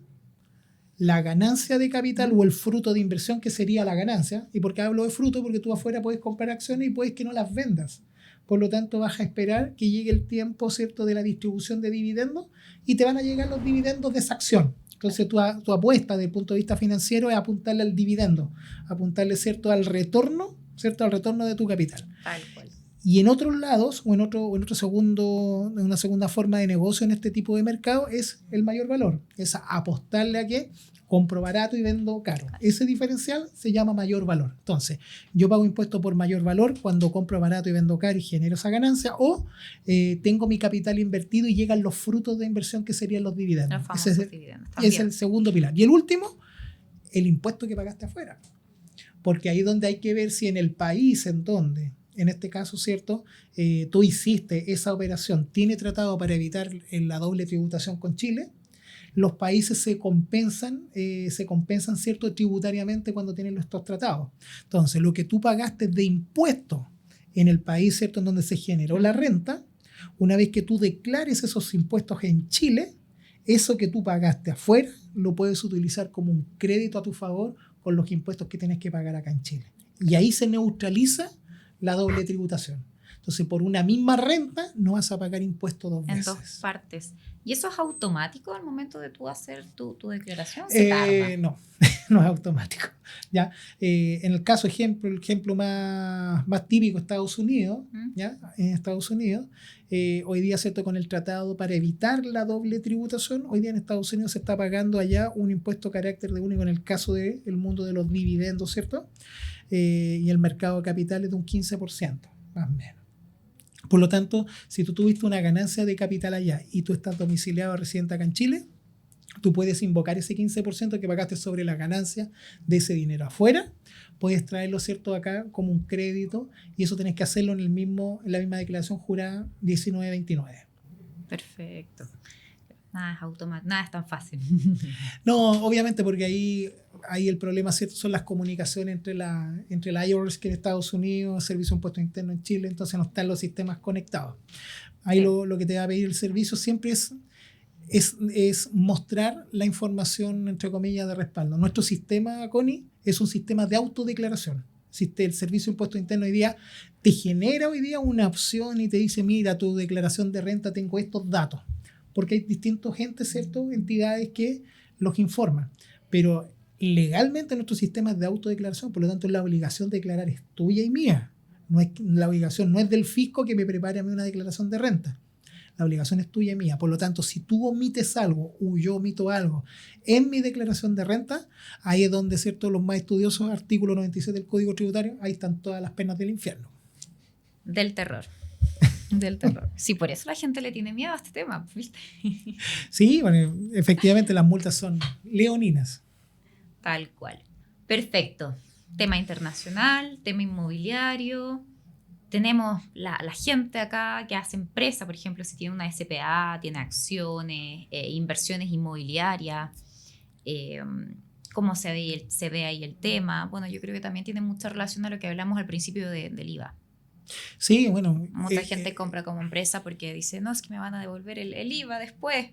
la ganancia de capital o el fruto de inversión, que sería la ganancia. ¿Y por qué hablo de fruto? Porque tú afuera puedes comprar acciones y puedes que no las vendas. Por lo tanto, vas a esperar que llegue el tiempo, ¿cierto?, de la distribución de dividendos y te van a llegar los dividendos de esa acción. Entonces, tu apuesta desde el punto de vista financiero es apuntarle al dividendo, apuntarle, ¿cierto?, al retorno, ¿cierto?, al retorno de tu capital. Tal cual. Y en otros lados, o en una segunda forma de negocio en este tipo de mercado, es el mayor valor. Es apostarle a que compro barato y vendo caro. Ese diferencial se llama mayor valor. Entonces, yo pago impuesto por mayor valor cuando compro barato y vendo caro y genero esa ganancia, o tengo mi capital invertido y llegan los frutos de inversión, que serían los dividendos. Los famosos dividendos. Es el segundo pilar. Y el último, el impuesto que pagaste afuera. Porque ahí es donde hay que ver si en el país en donde, en este caso, ¿cierto?, tú hiciste esa operación, tiene tratado para evitar la doble tributación con Chile. Los países se compensan, ¿cierto?, tributariamente cuando tienen estos tratados. Entonces, lo que tú pagaste de impuestos en el país, ¿cierto?, en donde se generó la renta, una vez que tú declares esos impuestos en Chile, eso que tú pagaste afuera lo puedes utilizar como un crédito a tu favor con los impuestos que tienes que pagar acá en Chile. Y ahí se neutraliza la doble tributación. Entonces, por una misma renta no vas a pagar impuestos dos veces. En dos partes. ¿Y eso es automático al momento de tú hacer tu declaración? ¿Se tarda? No, no es automático. ¿Ya? En el caso, el ejemplo más típico, Estados Unidos, ¿ya? En Estados Unidos, hoy día, ¿cierto?, con el tratado para evitar la doble tributación, hoy día en Estados Unidos se está pagando allá un impuesto a carácter de único en el caso del mundo de los dividendos, ¿cierto? Y el mercado de capitales de un 15%, más o menos. Por lo tanto, si tú tuviste una ganancia de capital allá y tú estás domiciliado residente acá en Chile, tú puedes invocar ese 15% que pagaste sobre la ganancia de ese dinero afuera, puedes traerlo, ¿cierto?, acá como un crédito, y eso tenés que hacerlo en la misma declaración jurada 1929. Perfecto. Nada es automático, nada es tan fácil. No, obviamente, porque ahí el problema, ¿cierto?, son las comunicaciones entre la IRS, que en Estados Unidos, Servicio de Impuestos Internos en Chile, entonces no están los sistemas conectados. Ahí sí. Lo que te va a pedir el servicio siempre es mostrar la información, entre comillas, de respaldo. Nuestro sistema, Connie, es un sistema de autodeclaración. El Servicio de Impuestos Internos hoy día te genera una opción y te dice, mira, tu declaración de renta tengo estos datos. Porque hay distintos entes, ¿cierto?, entidades que los informan. Pero legalmente nuestro sistema es de autodeclaración, por lo tanto la obligación de declarar es tuya y mía. La obligación no es del fisco que me prepare a mí una declaración de renta. La obligación es tuya y mía. Por lo tanto, si tú omites algo o yo omito algo en mi declaración de renta, ahí es donde, ¿cierto?, los más estudiosos, artículo 97 del Código Tributario, ahí están todas las penas del infierno. Del terror. Del terror. Sí, por eso la gente le tiene miedo a este tema, ¿viste? Sí, bueno, efectivamente las multas son leoninas. Tal cual. Perfecto. Tema internacional, tema inmobiliario. Tenemos la gente acá que hace empresa, por ejemplo, si tiene una SPA, tiene acciones, inversiones inmobiliarias. ¿Cómo se ve ahí el tema? Bueno, yo creo que también tiene mucha relación a lo que hablamos al principio del IVA. Sí, bueno. Mucha gente compra como empresa porque dice, no, es que me van a devolver el IVA después.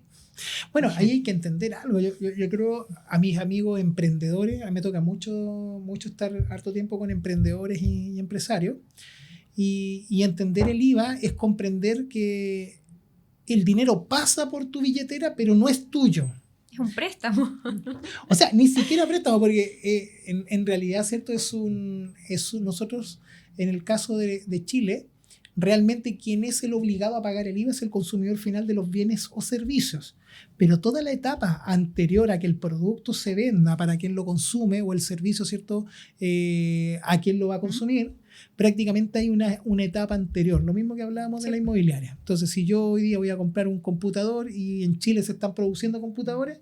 Bueno, ahí hay que entender algo. Yo creo, a mis amigos emprendedores, a mí me toca mucho estar harto tiempo con emprendedores y empresarios, y entender el IVA es comprender que el dinero pasa por tu billetera, pero no es tuyo. Es un préstamo. O sea, ni siquiera préstamo, porque en realidad, ¿cierto? Nosotros, en el caso de Chile, realmente quien es el obligado a pagar el IVA es el consumidor final de los bienes o servicios. Pero toda la etapa anterior a que el producto se venda para quien lo consume o el servicio, ¿cierto?, a quien lo va a consumir, prácticamente hay una etapa anterior. Lo mismo que hablábamos de la inmobiliaria. Entonces, si yo hoy día voy a comprar un computador y en Chile se están produciendo computadores,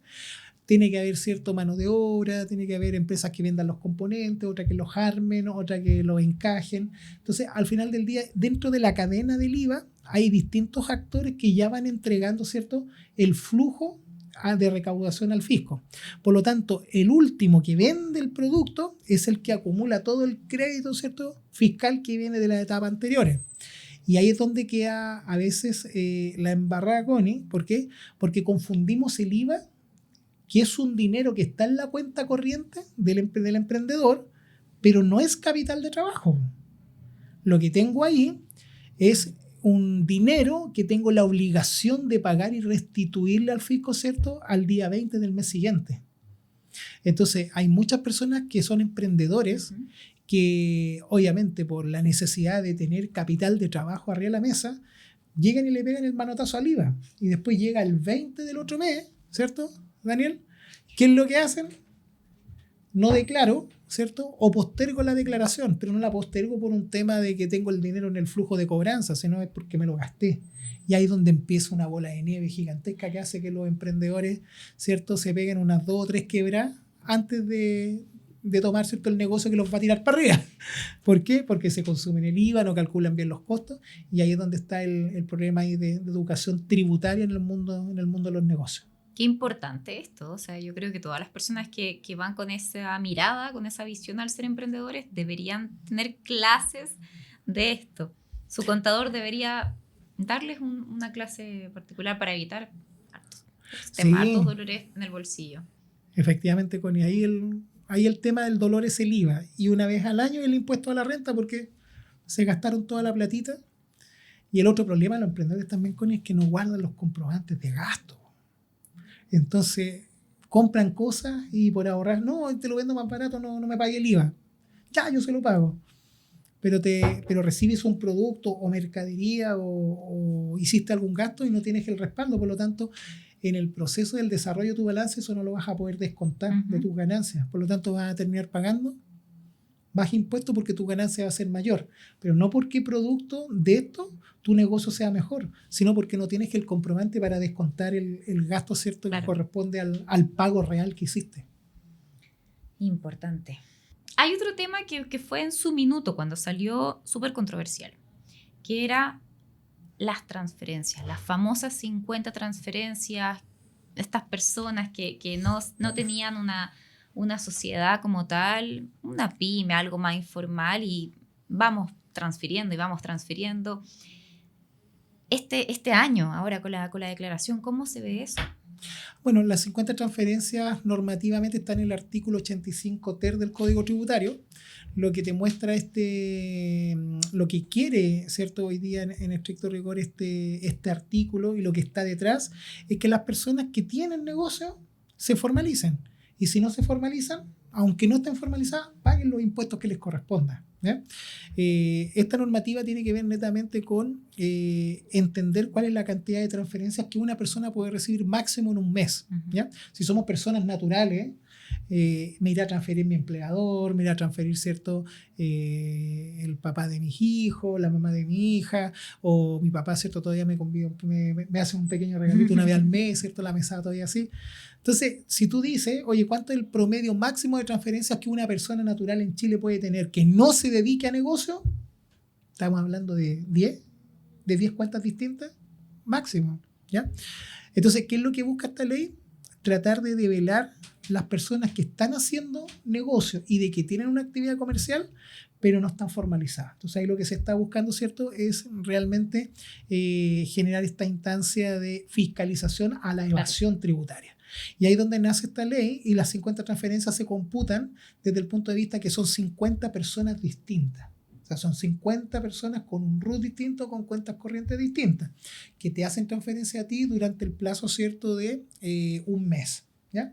tiene que haber cierta mano de obra, tiene que haber empresas que vendan los componentes, otras que los armen, otras que los encajen. Entonces, al final del día, dentro de la cadena del IVA, hay distintos actores que ya van entregando, ¿cierto?, el flujo de recaudación al fisco. Por lo tanto, el último que vende el producto es el que acumula todo el crédito, ¿cierto?, fiscal que viene de las etapas anteriores. Y ahí es donde queda a veces la embarrada, Connie. ¿Por qué? Porque confundimos el IVA, que es un dinero que está en la cuenta corriente del emprendedor, pero no es capital de trabajo. Lo que tengo ahí es un dinero que tengo la obligación de pagar y restituirle al fisco, ¿cierto?, al día 20 del mes siguiente. Entonces, hay muchas personas que son emprendedores que, obviamente, por la necesidad de tener capital de trabajo arriba de la mesa, llegan y le pegan el manotazo al IVA. Y después llega el 20 del otro mes, ¿cierto, Daniel? ¿Qué es lo que hacen? No declaro, ¿cierto? O postergo la declaración, pero no la postergo por un tema de que tengo el dinero en el flujo de cobranza, sino es porque me lo gasté. Y ahí es donde empieza una bola de nieve gigantesca que hace que los emprendedores, ¿cierto?, se peguen unas 2 o 3 quebradas antes de tomar, ¿cierto?, el negocio que los va a tirar para arriba. ¿Por qué? Porque se consumen el IVA, no calculan bien los costos, y ahí es donde está el problema ahí de educación tributaria en el mundo de los negocios. Qué importante esto. O sea, yo creo que todas las personas que van con esa mirada, con esa visión al ser emprendedores, deberían tener clases de esto. Su contador debería darles una clase particular para evitar hartos dolores en el bolsillo. Efectivamente, Connie, ahí el tema del dolor es el IVA. Y una vez al año el impuesto a la renta, porque se gastaron toda la platita. Y el otro problema de los emprendedores también, Connie, es que no guardan los comprobantes de gasto. Entonces, compran cosas y por ahorrar, no, te lo vendo más barato, no me pague el IVA. Ya, yo se lo pago. Pero recibes un producto o mercadería o hiciste algún gasto y no tienes el respaldo. Por lo tanto, en el proceso del desarrollo de tu balance, eso no lo vas a poder descontar de tus ganancias. Por lo tanto, vas a terminar pagando más impuestos porque tu ganancia va a ser mayor. Pero no porque producto de esto tu negocio sea mejor, sino porque no tienes el comprobante para descontar el gasto, ¿cierto?, claro, que corresponde al pago real que hiciste. Importante. Hay otro tema que fue en su minuto cuando salió súper controversial, que era las transferencias, las famosas 50 transferencias, estas personas que no tenían una sociedad como tal, una pyme, algo más informal, y vamos transfiriendo. Este año, ahora con la declaración, ¿cómo se ve eso? Bueno, las 50 transferencias normativamente están en el artículo 85 ter del Código Tributario, lo que te muestra lo que quiere, ¿cierto?, hoy día en estricto rigor este artículo, y lo que está detrás es que las personas que tienen negocio se formalicen. Y si no se formalizan, aunque no estén formalizadas, paguen los impuestos que les correspondan. ¿Ya? Esta normativa tiene que ver netamente con entender cuál es la cantidad de transferencias que una persona puede recibir máximo en un mes. ¿Ya? Si somos personas naturales, me irá a transferir mi empleador, me irá a transferir, ¿cierto? El papá de mis hijos, la mamá de mi hija, o mi papá, ¿cierto? Todavía me hace un pequeño regalito una vez al mes, ¿cierto? La mesada todavía así. Entonces, si tú dices, oye, ¿cuánto es el promedio máximo de transferencias que una persona natural en Chile puede tener que no se dedique a negocio? Estamos hablando de 10 cuentas distintas, máximo, ¿ya? Entonces, ¿qué es lo que busca esta ley? Tratar de develar las personas que están haciendo negocio y de que tienen una actividad comercial, pero no están formalizadas. Entonces ahí lo que se está buscando, ¿cierto?, es realmente generar esta instancia de fiscalización a la evasión tributaria. Y ahí es donde nace esta ley, y las 50 transferencias se computan desde el punto de vista que son 50 personas distintas. O sea, son 50 personas con un RUT distinto, con cuentas corrientes distintas, que te hacen transferencia a ti durante el plazo, ¿cierto?, de un mes. ¿Ya?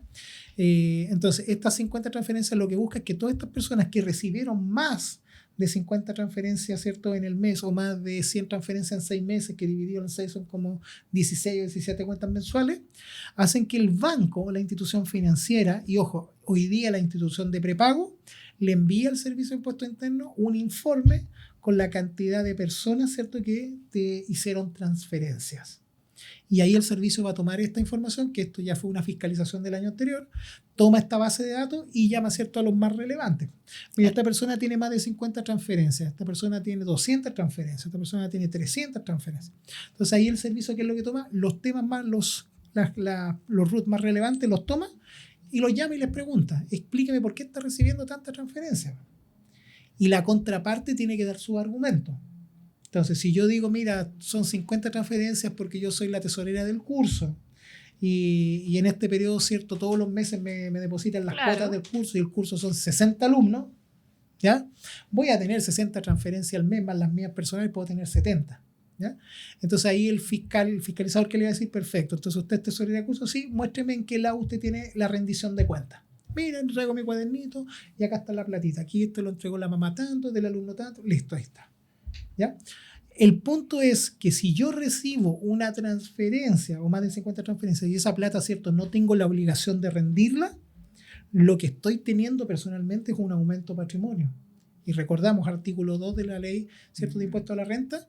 Entonces, estas 50 transferencias lo que busca es que todas estas personas que recibieron más de 50 transferencias, ¿cierto?, en el mes, o más de 100 transferencias en 6 meses, que dividido en 6 son como 16 o 17 cuentas mensuales, hacen que el banco, la institución financiera, y ojo, hoy día la institución de prepago, le envía al Servicio de Impuesto Interno un informe con la cantidad de personas, ¿cierto?, que te hicieron transferencias. Y ahí el servicio va a tomar esta información, que esto ya fue una fiscalización del año anterior, toma esta base de datos y llama, ¿cierto?, a los más relevantes. Mira, esta persona tiene más de 50 transferencias, esta persona tiene 200 transferencias, esta persona tiene 300 transferencias. Entonces ahí el servicio, ¿qué es lo que toma? Los temas más, los RUT más relevantes los toma y los llama y les pregunta, explíqueme por qué está recibiendo tantas transferencias. Y la contraparte tiene que dar su argumento. Entonces, si yo digo, mira, son 50 transferencias porque yo soy la tesorera del curso y en este periodo, ¿cierto?, todos los meses me depositan las cuotas del curso y el curso son 60 alumnos, ¿ya? Voy a tener 60 transferencias al mes más las mías personales, puedo tener 70, ¿ya? Entonces ahí el fiscalizador, ¿qué le va a decir? Perfecto, entonces usted es tesorera del curso, sí, muéstreme en qué lado usted tiene la rendición de cuentas. Mira, traigo mi cuadernito y acá está la platita, aquí te lo entregó la mamá tanto, del alumno tanto, listo, ahí está. ¿Ya? El punto es que si yo recibo una transferencia o más de 50 transferencias y esa plata, ¿cierto?, no tengo la obligación de rendirla, lo que estoy teniendo personalmente es un aumento de patrimonio. Y recordamos, artículo 2 de la ley, ¿cierto?, de impuesto a la renta,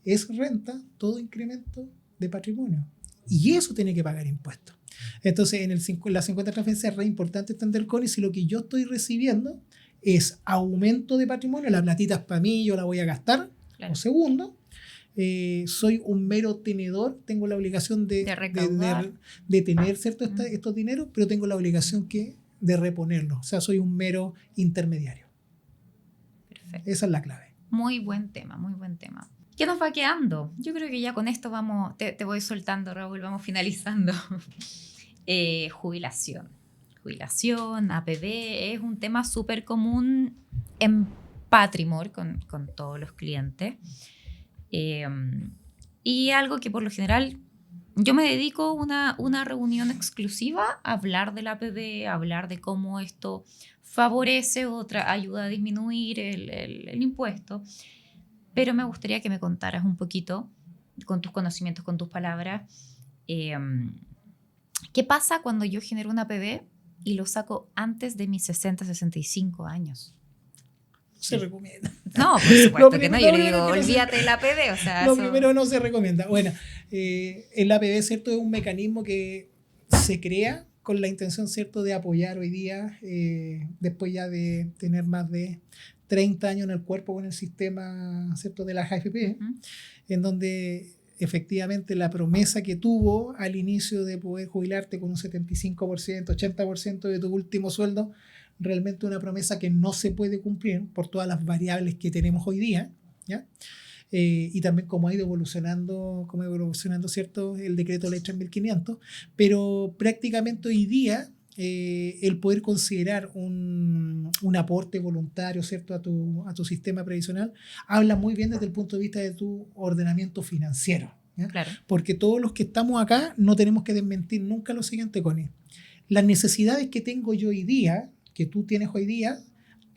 es renta todo incremento de patrimonio. Y eso tiene que pagar impuestos. Entonces, en las 50 transferencias es re importante entender, Connie, si lo que yo estoy recibiendo es aumento de patrimonio, la platita es para mí, yo la voy a gastar. Claro. O segundo, soy un mero tenedor, tengo la obligación de tener, ¿cierto?, estos dineros, pero tengo la obligación de reponerlos. O sea, soy un mero intermediario. Perfecto. Esa es la clave. Muy buen tema, muy buen tema. ¿Qué nos va quedando? Yo creo que ya con esto vamos, te voy soltando, Raúl, vamos finalizando. Jubilación. Jubilación, APB, es un tema súper común en Patrimor con todos los clientes. Y algo que por lo general yo me dedico una reunión exclusiva a hablar de la APB, a hablar de cómo esto favorece o ayuda a disminuir el impuesto. Pero me gustaría que me contaras un poquito, con tus conocimientos, con tus palabras, ¿qué pasa cuando yo genero una APB y lo saco antes de mis 60, 65 años? Se recomienda. No, por supuesto que no. Yo le digo, olvídate del APB. O sea, lo primero no se recomienda. Bueno, el APB, ¿cierto?, es un mecanismo que se crea con la intención, ¿cierto?, de apoyar hoy día, después ya de tener más de 30 años en el cuerpo con el sistema, ¿cierto?, de la AFP, en donde efectivamente la promesa que tuvo al inicio de poder jubilarte con un 75%, 80% de tu último sueldo, realmente una promesa que no se puede cumplir por todas las variables que tenemos hoy día, ¿ya? Y también cómo ha ido evolucionando, ¿cierto?, el decreto ley 3500, pero prácticamente hoy día el poder considerar un aporte voluntario, ¿cierto?, a tu sistema previsional, habla muy bien desde el punto de vista de tu ordenamiento financiero, ¿ya? Claro. Porque todos los que estamos acá no tenemos que desmentir nunca lo siguiente, Connie. Las necesidades que tengo yo hoy día que tú tienes hoy día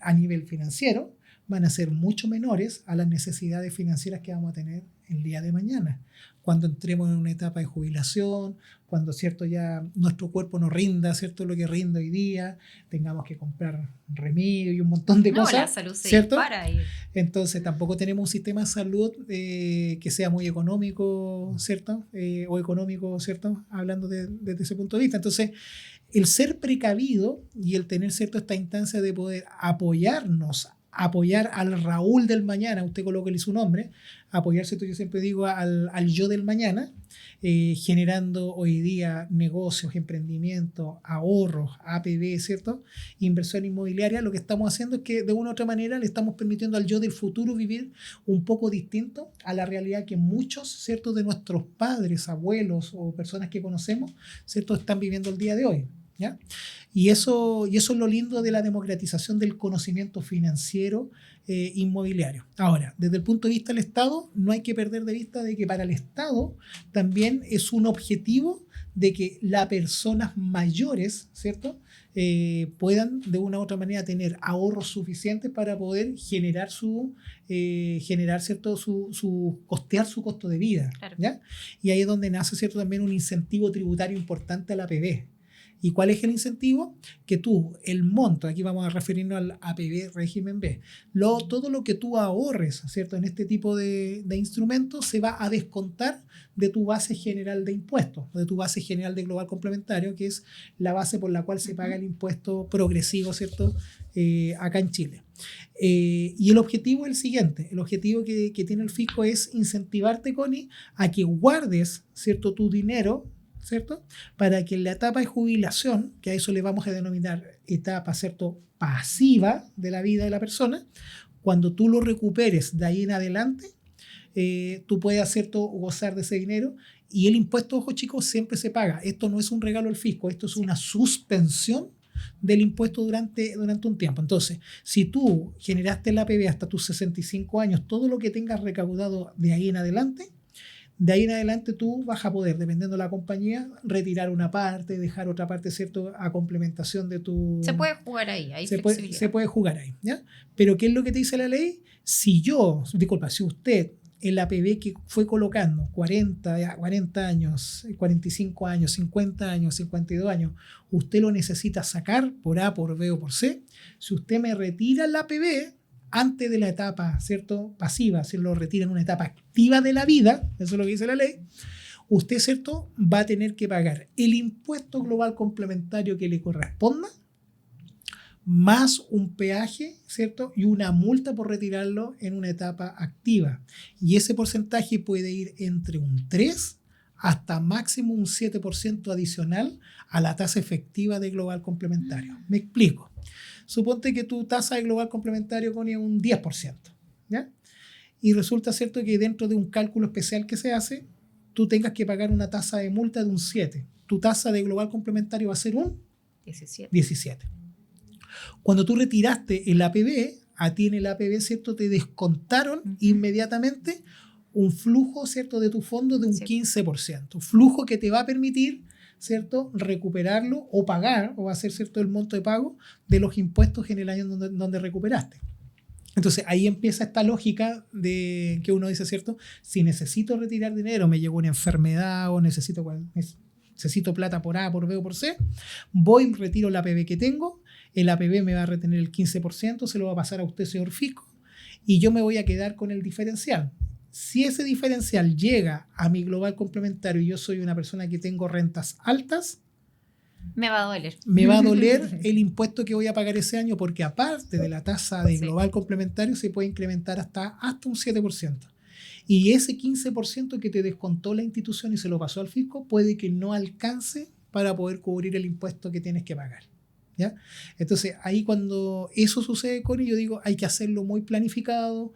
a nivel financiero van a ser mucho menores a las necesidades financieras que vamos a tener el día de mañana. Cuando entremos en una etapa de jubilación, cuando, ¿cierto?, ya nuestro cuerpo nos rinda, ¿cierto?, lo que rinde hoy día, tengamos que comprar remedio y un montón de cosas. La salud se ¿cierto? dispara. Entonces tampoco tenemos un sistema de salud que sea muy económico, ¿cierto? O económico, ¿cierto? Hablando desde ese punto de vista. Entonces, el ser precavido y el tener, ¿cierto?, esta instancia de poder apoyar al Raúl del mañana, usted colóquele su nombre, apoyarse, yo siempre digo, al yo del mañana, generando hoy día negocios, emprendimientos, ahorros, APB, ¿cierto? Inversión inmobiliaria. Lo que estamos haciendo es que de una u otra manera le estamos permitiendo al yo del futuro vivir un poco distinto a la realidad que muchos, ¿cierto?, de nuestros padres, abuelos o personas que conocemos, ¿cierto?, están viviendo el día de hoy. ¿Ya? Y eso es lo lindo de la democratización del conocimiento financiero inmobiliario. Ahora, desde el punto de vista del Estado, no hay que perder de vista de que para el Estado también es un objetivo de que las personas mayores, ¿cierto?, puedan de una u otra manera tener ahorros suficientes para poder generar ¿cierto?, costear su costo de vida. Claro. ¿Ya? Y ahí es donde nace, ¿cierto?, también un incentivo tributario importante a la APB. ¿Y cuál es el incentivo? Que tú, el monto, aquí vamos a referirnos al APB régimen B, todo lo que tú ahorres, ¿cierto?, en este tipo de instrumentos se va a descontar de tu base general de impuestos, de tu base general de global complementario, que es la base por la cual se paga el impuesto progresivo, ¿cierto?, acá en Chile. Y el objetivo es el siguiente, el objetivo que tiene el fisco es incentivarte, Connie, a que guardes, ¿cierto?, tu dinero, ¿cierto?, para que en la etapa de jubilación, que a eso le vamos a denominar etapa, ¿cierto?, pasiva de la vida de la persona, cuando tú lo recuperes de ahí en adelante, tú puedes, ¿cierto?, gozar de ese dinero. Y el impuesto, ojo chicos, siempre se paga. Esto no es un regalo al fisco, esto es una suspensión del impuesto durante un tiempo. Entonces, si tú generaste el APB hasta tus 65 años, todo lo que tengas recaudado de ahí en adelante tú vas a poder, dependiendo de la compañía, retirar una parte, dejar otra parte, ¿cierto?, a complementación de tu... Se puede jugar ahí, hay se flexibilidad. puede jugar ahí, ¿ya? Pero ¿qué es lo que te dice la ley? Si usted el APB que fue colocando 40 años, 45 años, 50 años, 52 años, usted lo necesita sacar por A, por B o por C, si usted me retira el APB antes de la etapa, ¿cierto?, pasiva, si lo retira en una etapa activa de la vida, eso es lo que dice la ley, usted, ¿cierto?, va a tener que pagar el impuesto global complementario que le corresponda, más un peaje, ¿cierto?, y una multa por retirarlo en una etapa activa. Y ese porcentaje puede ir entre un 3 hasta máximo un 7% adicional a la tasa efectiva de global complementario. Me explico. Suponte que tu tasa de global complementario pone un 10%, ¿ya? Y resulta, ¿cierto?, que dentro de un cálculo especial que se hace, tú tengas que pagar una tasa de multa de un 7. Tu tasa de global complementario va a ser un 17. Cuando tú retiraste el APB, a ti en el APB, ¿cierto?, te descontaron inmediatamente un flujo, ¿cierto?, de tu fondo de un 15%. Flujo que te va a permitir, ¿cierto?, recuperarlo o pagar, o hacer, ¿cierto?, el monto de pago de los impuestos en el año donde recuperaste. Entonces ahí empieza esta lógica de que uno dice, ¿cierto?, si necesito retirar dinero, me llegó una enfermedad o necesito plata por A, por B o por C, voy, retiro el APB que tengo, el APB me va a retener el 15%, se lo va a pasar a usted, señor fisco, y yo me voy a quedar con el diferencial. Si ese diferencial llega a mi global complementario y yo soy una persona que tengo rentas altas, me va a doler. Me va a doler el impuesto que voy a pagar ese año, porque aparte de la tasa de global complementario se puede incrementar hasta un 7%. Y ese 15% que te descontó la institución y se lo pasó al fisco puede que no alcance para poder cubrir el impuesto que tienes que pagar, ¿ya? Entonces ahí cuando eso sucede, Connie, yo digo hay que hacerlo muy planificado,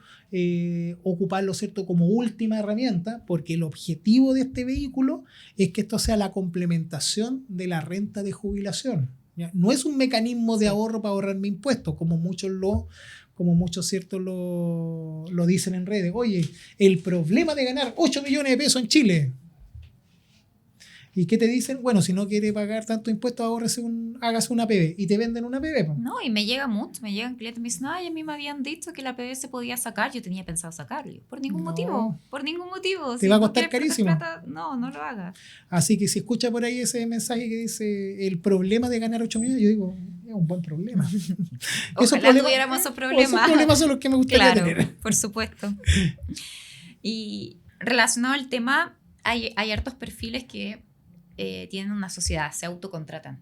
ocuparlo, ¿cierto?, como última herramienta, porque el objetivo de este vehículo es que esto sea la complementación de la renta de jubilación, ¿ya? No es un mecanismo de ahorro para ahorrarme impuestos, como muchos, ¿cierto?, lo dicen en redes. Oye, el problema de ganar 8 millones de pesos en Chile. ¿Y qué te dicen? Bueno, si no quiere pagar tanto impuestos, hágase una PB. Y te venden una PB. Po. No, y me llega mucho, me llegan clientes y me dicen, ay, a mí me habían dicho que la PB se podía sacar, yo tenía pensado sacarlo. Por ningún motivo. Te va a costar carísimo. No lo hagas. Así que si escucha por ahí ese mensaje que dice el problema de ganar 8 millones, yo digo, es un buen problema. Ojalá tuviéramos esos problemas. Esos problemas son los que me gustaría tener. Por supuesto. Y relacionado al tema, hay hartos perfiles que tienen una sociedad, se autocontratan.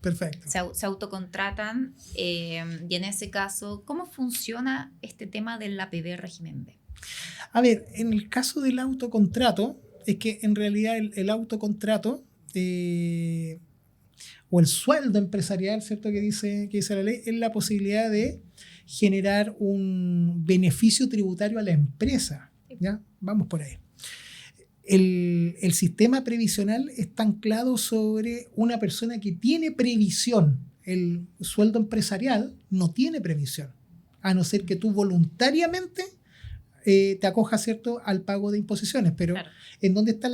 Perfecto. Se autocontratan y en ese caso, ¿cómo funciona este tema del APB régimen B? A ver, en el caso del autocontrato, es que en realidad el autocontrato o el sueldo empresarial, ¿cierto? Que dice la ley, es la posibilidad de generar un beneficio tributario a la empresa. ¿Ya? Vamos por ahí. El sistema previsional está anclado sobre una persona que tiene previsión. El sueldo empresarial no tiene previsión, a no ser que tú voluntariamente te acojas, ¿cierto?, al pago de imposiciones. Pero claro. ¿En dónde está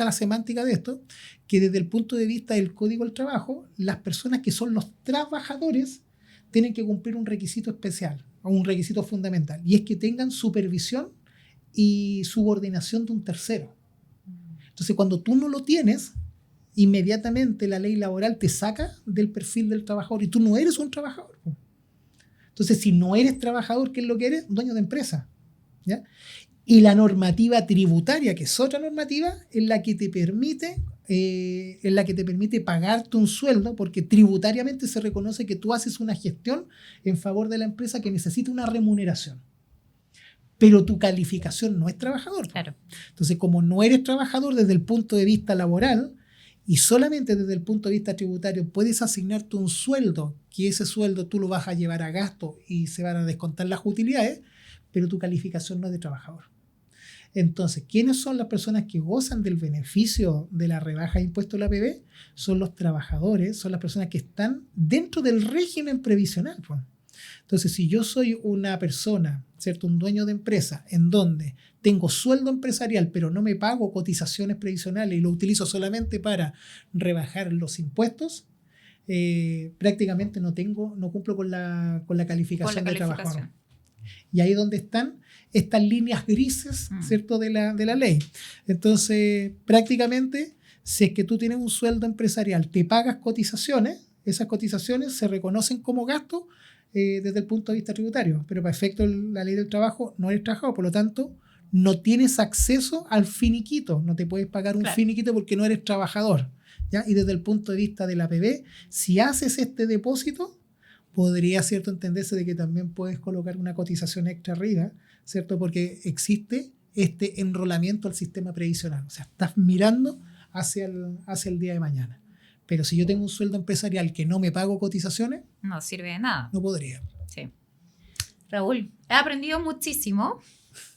la semántica de esto? Que desde el punto de vista del Código del Trabajo, las personas que son los trabajadores tienen que cumplir un requisito especial, o un requisito fundamental, y es que tengan supervisión y subordinación de un tercero. Entonces, cuando tú no lo tienes, inmediatamente la ley laboral te saca del perfil del trabajador y tú no eres un trabajador. Entonces, si no eres trabajador, ¿qué es lo que eres? Dueño de empresa. ¿Ya? Y la normativa tributaria, que es otra normativa, es la que te permite pagarte un sueldo, porque tributariamente se reconoce que tú haces una gestión en favor de la empresa que necesita una remuneración. Pero tu calificación no es trabajador. Claro. Entonces, como no eres trabajador desde el punto de vista laboral y solamente desde el punto de vista tributario puedes asignarte un sueldo, que ese sueldo tú lo vas a llevar a gasto y se van a descontar las utilidades, pero tu calificación no es de trabajador. Entonces, ¿quiénes son las personas que gozan del beneficio de la rebaja de impuestos de la APB? Son los trabajadores, son las personas que están dentro del régimen previsional. Entonces, si yo soy una persona, ¿cierto?, un dueño de empresa, en donde tengo sueldo empresarial, pero no me pago cotizaciones previsionales y lo utilizo solamente para rebajar los impuestos, prácticamente no cumplo con la calificación de trabajador. Y ahí es donde están estas líneas grises, ¿cierto?, de la ley. Entonces, prácticamente, si es que tú tienes un sueldo empresarial, te pagas cotizaciones, esas cotizaciones se reconocen como gasto desde el punto de vista tributario, pero para efecto de la ley del trabajo no eres trabajador, por lo tanto, no tienes acceso al finiquito, no te puedes pagar un finiquito porque no eres trabajador, ¿ya? Y desde el punto de vista de la APB, si haces este depósito, podría, ¿cierto?, entenderse de que también puedes colocar una cotización extra arriba, ¿cierto?, porque existe este enrolamiento al sistema previsional, o sea, estás mirando hacia el día de mañana. Pero si yo tengo un sueldo empresarial que no me pago cotizaciones, no sirve de nada. No podría. Sí. Raúl, he aprendido muchísimo.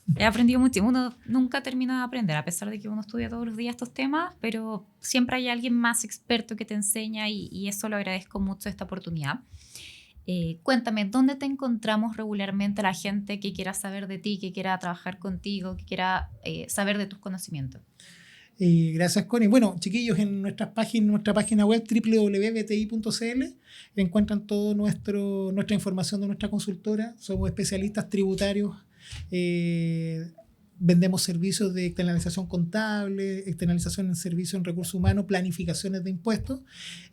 Uno nunca termina de aprender, a pesar de que uno estudia todos los días estos temas, pero siempre hay alguien más experto que te enseña y eso lo agradezco mucho, esta oportunidad. Cuéntame, ¿dónde te encontramos regularmente la gente que quiera saber de ti, que quiera trabajar contigo, que quiera saber de tus conocimientos? Gracias, Connie. Bueno, chiquillos, en nuestra página web www.bti.cl encuentran toda nuestra información de nuestra consultora. Somos especialistas tributarios, vendemos servicios de externalización contable, externalización en servicios en recursos humanos, planificaciones de impuestos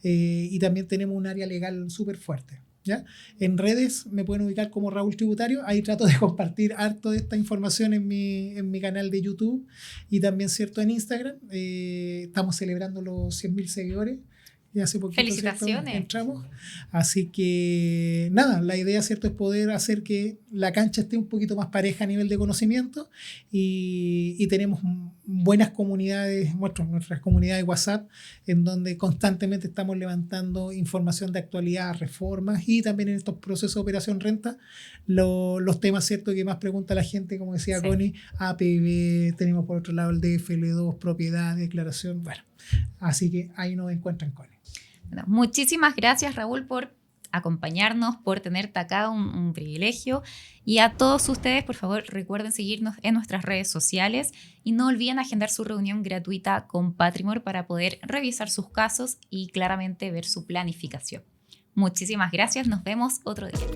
y también tenemos un área legal súper fuerte. ¿Ya? En redes me pueden ubicar como Raúl Tributario, ahí trato de compartir harto de esta información en mi canal de YouTube y también, ¿cierto?, en Instagram. Estamos celebrando los 100.000 seguidores y hace poquito, felicitaciones, ¿cierto?, entramos. Así que nada, la idea, ¿cierto?, es poder hacer que la cancha esté un poquito más pareja a nivel de conocimiento y tenemos buenas comunidades, nuestras comunidades de WhatsApp, en donde constantemente estamos levantando información de actualidad, reformas y también en estos procesos de operación renta, los temas, ¿cierto?, que más pregunta la gente, como decía Connie, APB, tenemos por otro lado el DFL2, propiedad, declaración, bueno, así que ahí nos encuentran, Connie. Bueno, muchísimas gracias, Raúl, por acompañarnos, por tenerte acá, un privilegio. Y a todos ustedes, por favor, recuerden seguirnos en nuestras redes sociales y no olviden agendar su reunión gratuita con Patrimore para poder revisar sus casos y claramente ver su planificación. Muchísimas gracias, nos vemos otro día.